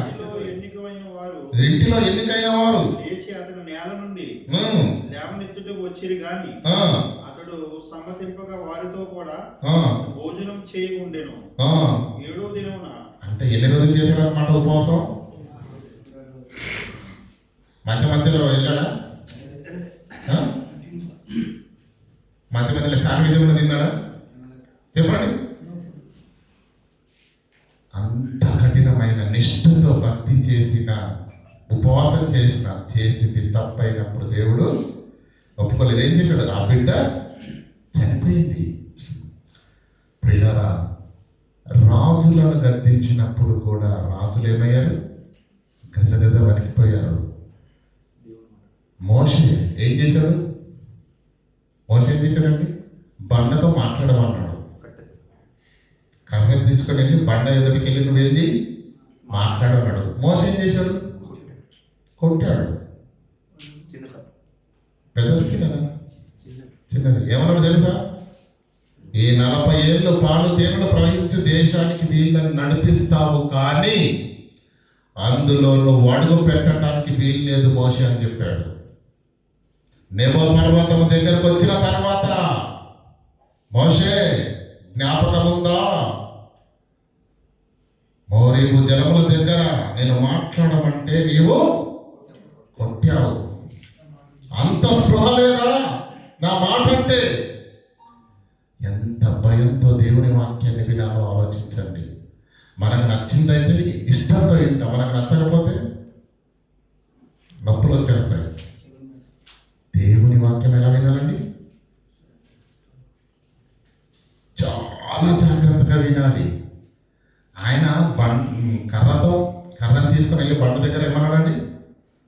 ఇంటిలో ఎన్నికైన వారు లేచి అతను నేల నుండి లేవనెత్తుటకు వచ్చిరి గాని అతడు సమ్మతింపగా వారితో కూడా భోజనం చేయకుండెను. 7వ దినమున అంటే ఎన్ని రోజులు చేశాడు అన్నమాట ఉపవాసం? మధ్యలో వెళ్ళాడా? మధ్యలో కాని మీద కూడా తిన్నాడా? చెప్పండి. అంత కఠినమైన నిష్ఠతో భక్తి చేసిన, ఉపవాసం చేసింది తప్పైనప్పుడు దేవుడు ఒప్పుకోలేదు. ఏం చేశాడు? ఆ బిడ్డ చనిపోయింది. ప్రియులారా, రాజులను గద్దించినప్పుడు కూడా రాజులు ఏమయ్యారు? గజగజ వణికిపోయారు. మోషే ఏం చేశాడు? మోషే ఏం చేశాడండి? బండతో మాట్లాడమన్నాడు. కర్ర తీసుకొని వెళ్ళి బండ ఎదుటికి వెళ్ళి నువ్వేంది మాట్లాడన్నాడు. మోషే ఏం చేశాడు? కొట్టాడు. పెద్దది చిన్నదా? చిన్నది. ఏమన్నాడు తెలుసా? ఈ 40 ఏళ్ళు పాలు తేనెలు ప్రవహించు దేశానికి వీళ్ళని నడిపిస్తావు, కానీ అందులో నువ్వు అడుగు పెట్టడానికి వీలు లేదు మోషే అని చెప్పాడు. నెబో పర్వతం దగ్గరకు వచ్చిన తర్వాత, మోషే జ్ఞాపకం ఉందా? మోరీబు జనముల దగ్గర నేను మాట్లాడమంటే నీవు కొట్టావు. అంత స్పృహ లేదా నా మాట అంటే? ఎంత భయంతో దేవుని వాక్యాన్ని వినాలో ఆలోచించండి. మనకు నచ్చిందైతే ఇష్టంతో వింటాం, మనకు నచ్చకపోతే నొప్పులు వచ్చేస్తాయి. దేవుని వాక్యం ఎలా వినాలండి? చాలా జాగ్రత్తగా వినాలి. ఆయన కర్రను తీసుకొని వెళ్ళి బండ దగ్గర ఏమన్నాడండి?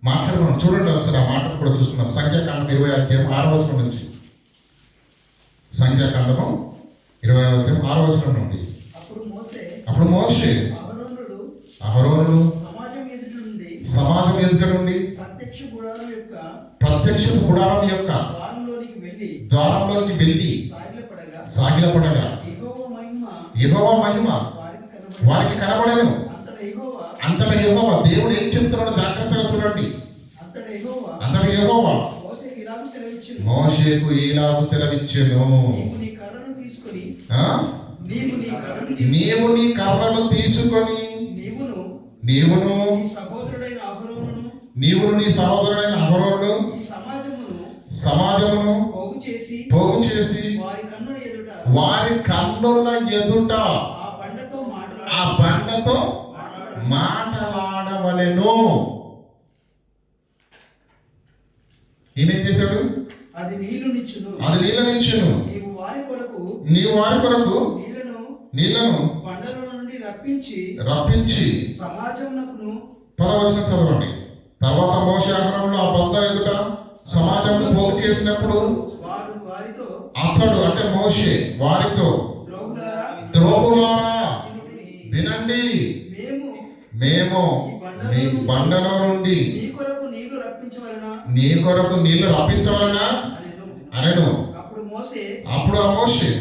మాట్లాడమన్నాడు. చూడండి ఒకసారి ఆ మాటను కూడా చూస్తున్నాం. సంఖ్యాకాండం 20వ అధ్యాయం 6వ వచనం నుంచి. సంఖ్యాకాండము 20వ అధ్యాయం 6వ వచనం నుండి. అప్పుడు మోషే అహరోనుడు సమాజం ఎదుట నుండి ప్రత్యక్ష గుడారం యొక్క ద్వారంలోకి వెళ్ళి సాగిలపడగా యెహోవా మహిమ వారికి కనబడెను. అంతటా యెహోవా, దేవుడు ఏం చెప్తున్నాడో జాగ్రత్తగా చూడండి. అంతటా యెహోవా మోషేకు ఇలాగు సెలవిచ్చెను, నీవు నీ కర్రను తీసుకొని నీవును నీ సహోదరుడైన అహరోనును సమాజమును పోగు చేసి వారి కన్నుల ఎదుట ఆ బండతో మాటలాడవలెను. ఈయనేం చేశాడు? అది నీళ్ళనిచ్చును. నీవు వారి కొరకు నీళ్లను రప్పించి 10వ వచనం చదవండి. తర్వాత మోషే అహరోనులు ఆ బండ ఎదుట సమాజంలో పోగు చేసినప్పుడు అతడు అంటే మోషే వారితో, ద్రోహులారా వినండి, మేము మీ బండలో నుండి నీ కొరకు నీళ్లు రప్పించవలనా అనెను. అప్పుడు ఆ మోషే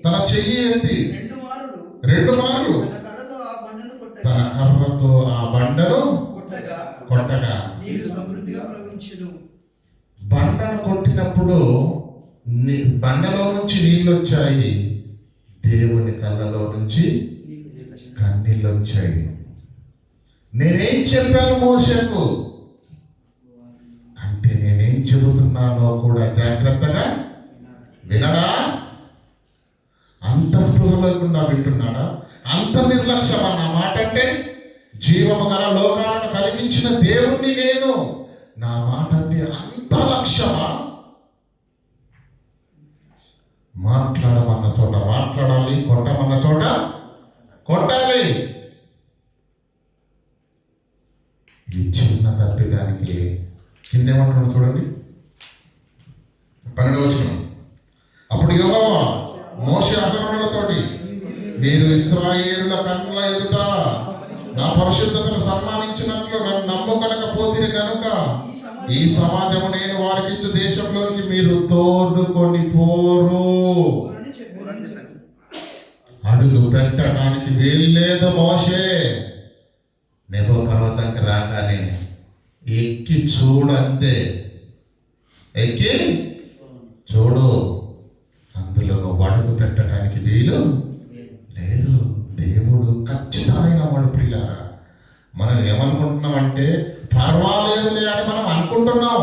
తన చెయ్యి ఎత్తి 2 మార్లు తన కర్రతో ఆ బండను కొట్టగా బండను కొట్టినప్పుడు బండలో నుంచి నీళ్ళు వచ్చాయి, దేవుని కళ్ళలో నుంచి కన్నీళ్ళు వచ్చాయి. నేనేం చెప్పాను మోషేకు అంటే నేనేం చెబుతున్నానో కూడా జాగ్రత్తగా వినడా? అంత స్పృహ లేకుండా వింటున్నాడా? అంత నిర్లక్ష్యమా నా మాట అంటే? జీవము గల లోకాలను కలిగించిన దేవుణ్ణి నేను, నా మాట అంటే అంత లక్ష్యమా? మాట్లాడమన్న చోట మాట్లాడాలి, కొట్టమన్న చోట కొట్టాలి. ఈ చిన్న తప్పిదానికి కింద ఏమంటున్నాడు చూడండి, 12వ వచనం. అప్పుడు యెహోవా మోషే అహరోనులతోటి, మీరు ఇశ్రాయేలుల కన్నుల ఎదుట నా పరిశుద్ధతను సన్మానించినట్లు నన్ను నమ్ముకొనకపోతిరి కనుక ఈ సమాజము నేను వారికి ఇచ్చు దేశంలోనికి మీరు తోడుకొని పోరు. అని చెప్పాను. అడుగు పెట్టడానికి వీల్లేదు మోషే. నెబో పర్వతానికి రాగానే ఎక్కి చూడంతే, ఎక్కి చూడు, అందులో అడుగు పెట్టడానికి వీలు లేదు. దేవుడు ఖచ్చితమైన వాడు. ప్రియులారా, మనం ఏమనుకుంటున్నామంటే పర్వాలేదులే అని మనం అనుకుంటున్నాం.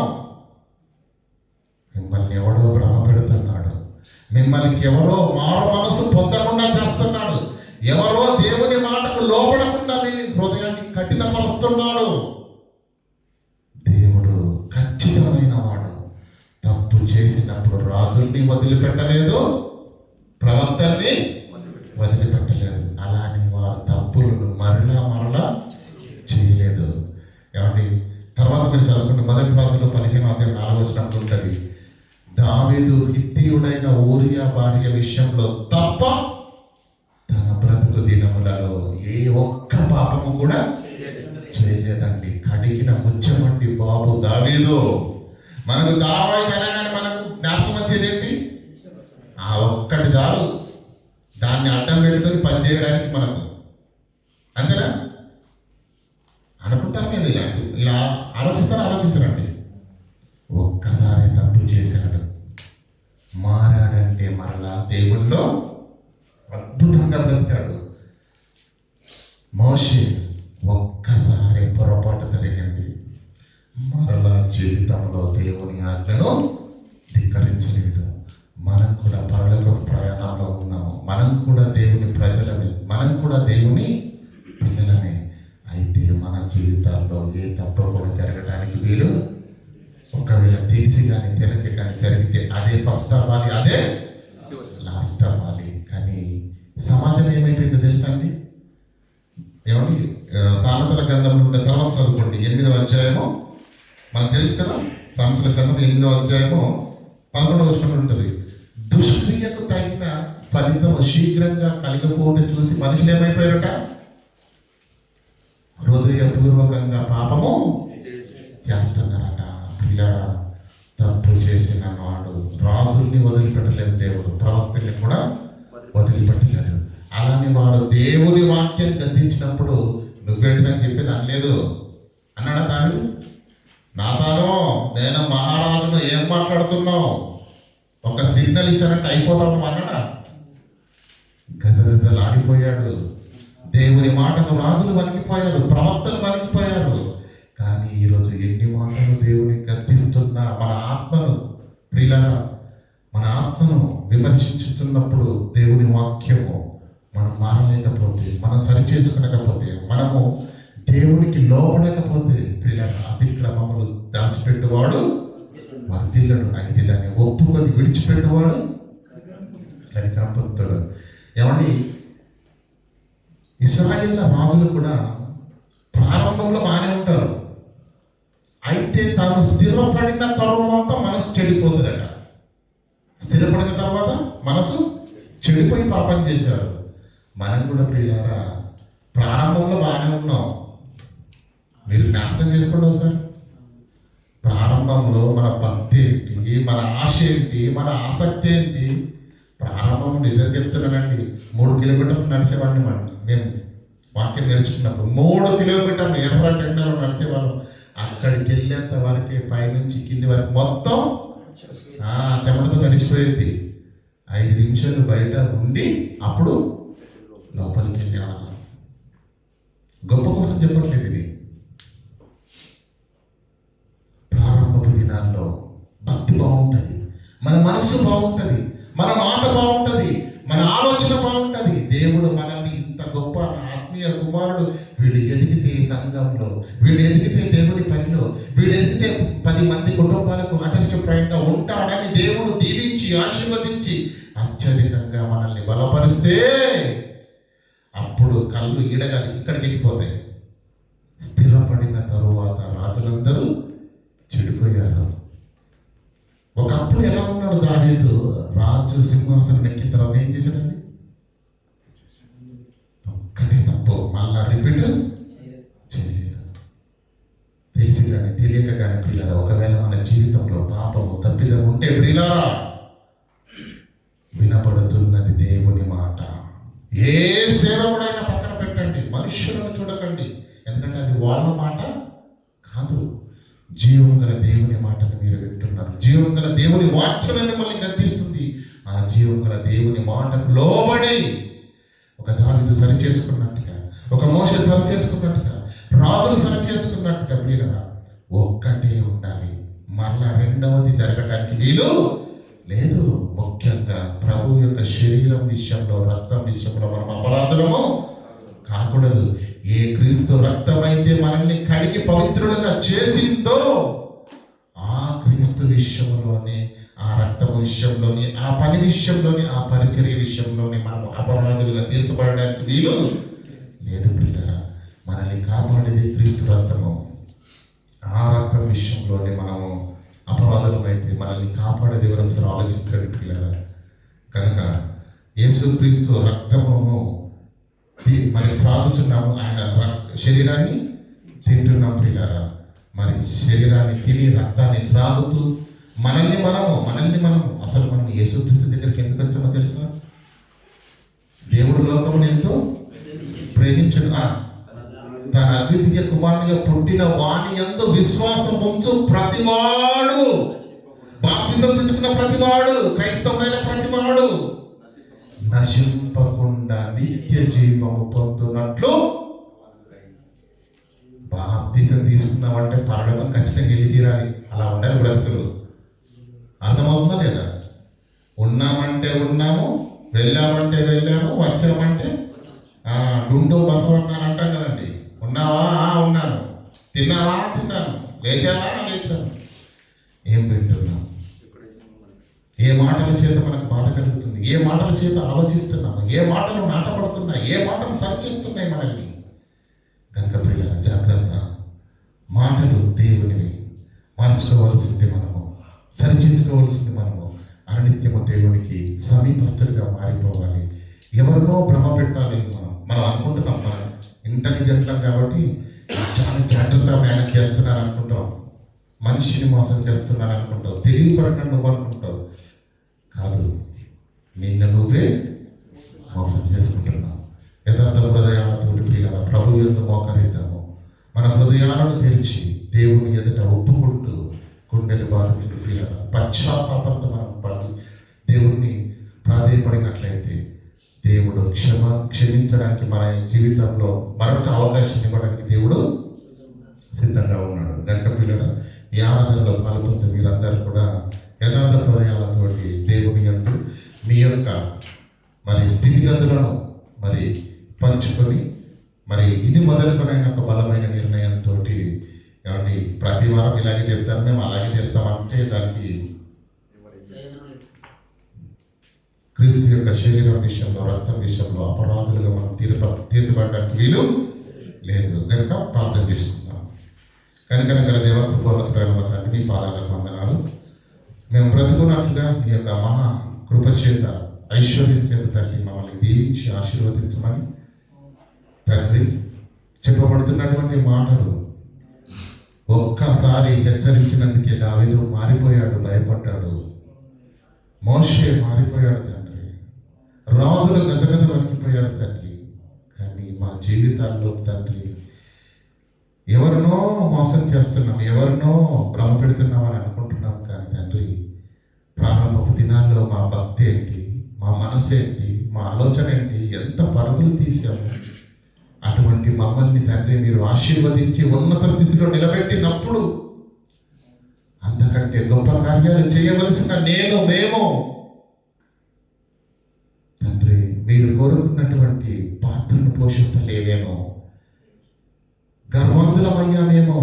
మిమ్మల్ని ఎవడో భ్రమ పెడుతున్నాడు, మిమ్మల్ని ఎవరో మారు మనసు పొందకుండా చేస్తున్నాడు, ఎవరో దేవుని మాటకు లోపడకుండా మీ హృదయాన్ని కఠినపరుస్తున్నాడు. దేవుడు ఖచ్చితమైన వాడు. తప్పు చేసినప్పుడు రాజుల్ని వదిలిపెట్టలేదు, ప్రవక్తల్ని వదిలిపెట్టలేదు. అలానే వారు తప్పులను మరలా చేయలేదు. ఏమండి, తర్వాత మీరు చదువుకుంటే 1 రాజులు 15:4 వచ్చినప్పుడు ఉంటుంది, దావీదు హిత్తీయుడైన ఊరియా భార్య విషయంలో తప్ప తన బ్రతుకు దినములలో ఏ ఒక్క పాపము కూడా చేయలేదండి. కడిగిన ముచ్చమండి బాబు దావీదు. మనకు దావీదు అనగానే మనకు జ్ఞాపకం వచ్చేది ఏంటి? ఆ ఒక్కటి చాలు, దాన్ని అడ్డం పెట్టుకొని పని చేయడానికి మనకు. అంతేనా? అనుకుంటారు కదా, ఇలా ఆలోచించరండి. ఒక్కసారి తప్పు చేశాడు, మారాడంటే మరలా దేవుల్లో అద్భుతంగా బ్రతికాడు. మోషే ఒక్కసారి పొరపాటు జరిగింది, మరలా జీవితంలో దేవుని ఆజ్ఞను ధిక్కరించలేదు. మనం కూడా పరలోక ప్రయాణంలో ఉన్నాము, మనం కూడా దేవుని ప్రజలమే, మనం కూడా దేవుని పిల్లలమే. అయితే మన జీవితాల్లో ఏ తప్పు కూడా జరగడానికి వీలు. ఒకవేళ తెలిసి కానీ తెలియక కానీ జరిగితే అదే ఫస్ట్ అవ్వాలి, అదే లాస్ట్ అవ్వాలి. కానీ సమాజం ఏమైపోయిందో తెలుసా అండి? ఏమండి, సామెతల గ్రంథంలో ఉండే తర్వాత చదువుకోండి, 8వ అధ్యాయము. మనకు తెలుసు కదా, సామెతల గ్రంథం 8వ అధ్యాయము 11వ వచనం ఉంటుంది. దుష్క్రియకు తగిన ఫలితము శీఘ్రంగా కలిగిపోవడం చూసి మనుషులు ఏమైపోయారట? హృదయపూర్వకంగా పాపము చేస్తున్నారట. పిల్లరా, తప్పు చేసిన వాడు రాజుల్ని వదిలిపెట్టలేదు దేవుడు, ప్రవక్తల్ని కూడా వదిలిపెట్టలేదు. అలానే వాడు దేవుని వాక్యం గద్దించినప్పుడు నువ్వేంటి నాకు చెప్పేది అనలేదు అన్నాడా తాను? నాతాను, నేను మహారాజును, ఏం మాట్లాడుతున్నావు? ఒక సిగ్నల్ ఇచ్చానంటే అయిపోతాము అన్నాడా? గజగజలు ఆడిపోయాడు. దేవుని మాటకు రాజులు వణికిపోయారు, ప్రవక్తలు వణికిపోయారు. కానీ ఈరోజు ఎన్ని మాటలు దేవుని గద్దిస్తున్నా మన ఆత్మను, ప్రియులారా, మన ఆత్మను విమర్శించుతున్నప్పుడు దేవుని వాక్యము మనం మారలేకపోతే, మనం సరి చేసుకోలేకపోతే, మనము దేవునికి లోపడకపోతే, ప్రియులారా, అతిక్రమములు దాచిపెట్టువాడు వర్ధిల్లడు. అయితే దాన్ని ఒప్పుకొని విడిచిపెట్టువాడు కనికరం పొందుతాడు. ఏమండి, ఇశ్రాయేల్ రాజులు కూడా ప్రారంభంలో బాగానే ఉంటారు. అయితే తాను స్థిరపడిన తర్వాత మనసు చెడిపోతుందట. స్థిరపడిన తర్వాత మనసు చెడిపోయి పాపం చేశారు. మనం కూడా ప్రియులారా ప్రారంభంలో బాగానే ఉన్నాం. మీరు జ్ఞాపకం చేసుకోండి ఒకసారి. ప్రారంభంలో మన భక్తి ఏంటి, మన ఆశ ఏంటి, మన ఆసక్తి ఏంటి? ప్రారంభం నిజం చెప్తున్నానండి, 3 కిలోమీటర్లు నడిచేవాడిని మేము వాక్యం నేర్చుకున్నప్పుడు. 3 కిలోమీటర్లు ఎర్ర టెండలో నడిచేవాళ్ళం. అక్కడికి వెళ్ళేంత వరకే పైనుంచి కింది వరకు మొత్తం చెమటతో తడిచిపోయేది. 5 నిమిషాలు బయట ఉండి అప్పుడు లోపలికి వెళ్ళేవాళ్ళం. గొప్ప కోసం చెప్పట్లేదు ఇది. ప్రారంభపు దినాల్లో భక్తి బాగుంటుంది, మన మనస్సు బాగుంటుంది, మన మాట బాగుంటుంది, మన ఆలోచన బాగుంటుంది. దేవుడు మనల్ని ఇంత గొప్ప ఆత్మీయ కుమారుడు, వీడు ఎదిగితే సంఘంలో, వీడు ఎదిగితే దేవుని పనిలో, వీడు ఎదిగితే 10 మంది కుటుంబాలకు ఆదర్శప్రాయంగా ఉంటాడని దేవుడు దీవించి ఆశీర్వదించి అత్యధికంగా మనల్ని బలపరిస్తే అప్పుడు కళ్ళు ఈడగా ఇక్కడికి వెళ్ళిపోతాయి. స్థిరపడిన తరువాత రాజులందరూ చెడిపోయారు. ఒకప్పుడు ఎలా ఉన్నాడు దావీదు? రాజు సింహాసనం ఎక్కిన తర్వాత ఏం చేశాడండి? ఒక్కటే తప్పు, మళ్ళా రిపీట్ చేయలేదు. తెలిసి కానీ తెలియక కానీ ప్రియులారా, ఒకవేళ మన జీవితంలో పాపము తప్పిదం ఉంటే ప్రియులారా, వినపడుతున్నది దేవుని మాట. ఏ సేవకుడైనా పక్కన పెట్టండి, మనుష్యులను చూడకండి, ఎందుకంటే అది వాళ్ళ మాట కాదు. జీవం గల దేవుని మాటను మీరు వింటున్నారు. జీవం గల దేవుని వాక్యం మిమ్మల్ని గద్దిస్తుంది. ఆ జీవం గల దేవుని మాటకు లోబడి ఒక దావీదు సరి చేసుకున్నట్టుగా, ఒక మోషే సరి చేసుకున్నట్టుగా, రాజులు సరి చేసుకున్నట్టుగా ప్రియులారా ఒక్కటే ఉండాలి. మరలా రెండవది జరగడానికి వీలు లేదు. ముఖ్యంగా ప్రభు యొక్క శరీరం విషయంలో, రక్తం విషయంలో మనం అపరాధులము కాకూడదు. ఏ క్రీస్తు రక్తమైతే మనల్ని కడిగి పవిత్రులుగా చేసిందో ఆ క్రీస్తు విషయంలోనే, ఆ రక్తం విషయంలోని, ఆ పని విషయంలోని, ఆ పరిచర్య విషయంలోని మనం అపరాధులుగా తీర్చబడడానికి వీలు లేదు ప్రియులారా. మనల్ని కాపాడేది క్రీస్తు రక్తము. ఆ రక్తం విషయంలోనే మనము అపరాధులమైతే మనల్ని కాపాడేది ఎవరు ఒకసారి ఆలోచించండి ప్రియులారా. కనుక యేసుక్రీస్తు రక్తము మరి త్రాగుచున్నాము, ఆయన శరీరాన్ని తింటున్నాం ప్రియులారా. మరి శరీరాన్ని తిని రక్తాన్ని త్రాగుతూ మనల్ని మనము అసలు మనం యేసుక్రీస్తు దగ్గరికి ఎందుకు వచ్చామో తెలుసా? దేవుడు లోకమును ఎంతో ప్రేమించును, తన అద్వితీయ కుమారునిగా పుట్టిన వాని యందు విశ్వాసం ఉంచు ప్రతివాడు, బాప్తిసం తీసుకున్న ప్రతివాడు, క్రైస్తవుడైన ప్రతివాడు నశింపకుండా నిత్య జీవము పొందునట్లు. బాప్తిసం తీసుకున్నామంటే పరలోకం ఖచ్చితంగా వెళ్ళి తీరాలి. అలా ఉండాలి బ్రతుకులు. అర్థమవుతుందా లేదా? ఉన్నామంటే ఉన్నాము, వెళ్ళామంటే వెళ్ళాము, వచ్చామంటే గుండు బసవన్నాను అంటాం కదండి. ఉన్నావా? ఉన్నాను. తిన్నావా? తిన్నాను. లేచావా? లేచాను. ఏం వింటున్నాం? ఏ మాటల చేత మనకు బాధ కలుగుతుంది? ఏ మాటల చేత ఆలోచిస్తున్నాము? ఏ మాటలు నాటపడుతున్నాయి? ఏ మాటలు సరిచేస్తున్నాయి మనల్ని? కనుక ప్రియులారా జాగ్రత్త. మాటలు దేవునివి, మార్చుకోవాల్సింది మనము, సరి చేసుకోవాల్సింది మనము. అనునిత్యము దేవునికి సమీపస్తులుగా మారిపోవాలి. ఎవరినో భ్రమ పెట్టాలి. మనం అనుకుంటున్నాం మనం ఇంటెలిజెంట్లం కాబట్టి చాలా జాగ్రత్త మేనేజ్ చేస్తున్నారు అనుకుంటాం, మనిషిని మోసం చేస్తున్నారు అనుకుంటావు, తెలియపరంగా నువ్వు అనుకుంటావు. కాదు, నిన్ను నువ్వే మోసం చేసుకుంటున్నావు. యథార్థ హృదయాలతో ప్రియులారా ప్రభు యందు మోకరిద్దాము. మన హృదయాలను తెరిచి దేవుని ఎదుట ఒప్పుకుంటూ గుండెలు బాధకుంటూ ప్రియులారా పశ్చాత్తాపంతో మనం పడి దేవుణ్ణి ప్రాధేయపడినట్లయితే దేవుడు క్షమించడానికి మన జీవితంలో మరొక అవకాశం ఇవ్వడానికి దేవుడు సిద్ధంగా ఉన్నాడు. గనుక ప్రియులారా ఈ ఆరాధనలో పాల్గొంటూ మీరందరూ కూడా యథార్థ హృదయాలతోటి దేవుని యందు మీ యొక్క మరి స్థితిగతులను మరి పంచుకొని, మరి ఇది మొదలుకొనైన ఒక బలమైన నిర్ణయంతో ఏమండి ప్రతి వారం ఇలాగే చెప్తారు, మేము అలాగే చేస్తామంటే దానికి క్రీస్తు యొక్క శరీరం విషయంలో, రక్తం విషయంలో అపరాధులుగా మనం తీర్చబడడానికి వీలు లేదు. కనుక ప్రార్థన చేసుకుందాం. కనుక గల దేవ కృపోన్నతులైన మా తండ్రి, మీ పాదాలకు వందనాలు. మేము బ్రతుకున్నట్లుగా మీ యొక్క మహా కృప చేత, ఐశ్వర్యం చేత తండ్రి మమ్మల్ని దీవించి ఆశీర్వదించమని తండ్రి చెప్పబడుతున్నటువంటి మాటలు ఒక్కసారి హెచ్చరించినందుకే దావీదు మారిపోయాడు, భయపడ్డాడు. మోషే మారిపోయాడు తండ్రి. రాజులు గజగజలు వణికిపోయారు తండ్రి. కానీ మా జీవితాల్లో తండ్రి ఎవరినో మోసం చేస్తున్నాం, ఎవరినో భ్రమ పెడుతున్నాం అని అనుకుంటున్నాం. కానీ తండ్రి ప్రారంభపు దినాల్లో మా భక్తి ఏంటి, మా మనసు ఏంటి, మా ఆలోచన ఏంటి, ఎంత పరుగులు తీసాము. అటువంటి మమ్మల్ని తండ్రి మీరు ఆశీర్వదించి ఉన్నత స్థితిలో నిలబెట్టినప్పుడు అంతకంటే గొప్ప కార్యాలు చేయవలసిన మేము తండ్రి మీరు కోరుకున్నటువంటి పాత్రను పోషిస్తలేమేమో, గర్వంతులమయ్యామేమో,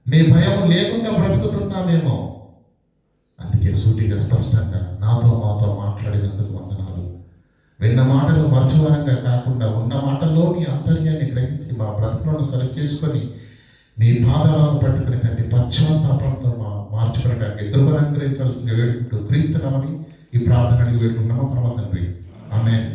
మీ భయం లేకుండా బ్రతుకుతున్నామేమో. అందుకే సూటిగా స్పష్టంగా నాతో మాతో మాట్లాడినందుకు వందనాలు. విన్న మాటలు మర్చవనంగా కాకుండా ఉన్న మాటల్లోని అంతర్యాన్ని గ్రహించి మా బ్రతుకులను సరి చేసుకొని మీ పాదాలను పట్టుకుని తండ్రి పశ్చాత్తాపంతో మార్చుకోవడానికి కృపను అనుగ్రహించాల్సిందిగా వేడుకుంటూ క్రీస్తునామని ఈ ప్రార్థన వేడుకుంటున్నాము పరమ తండ్రి. ఆమేన్.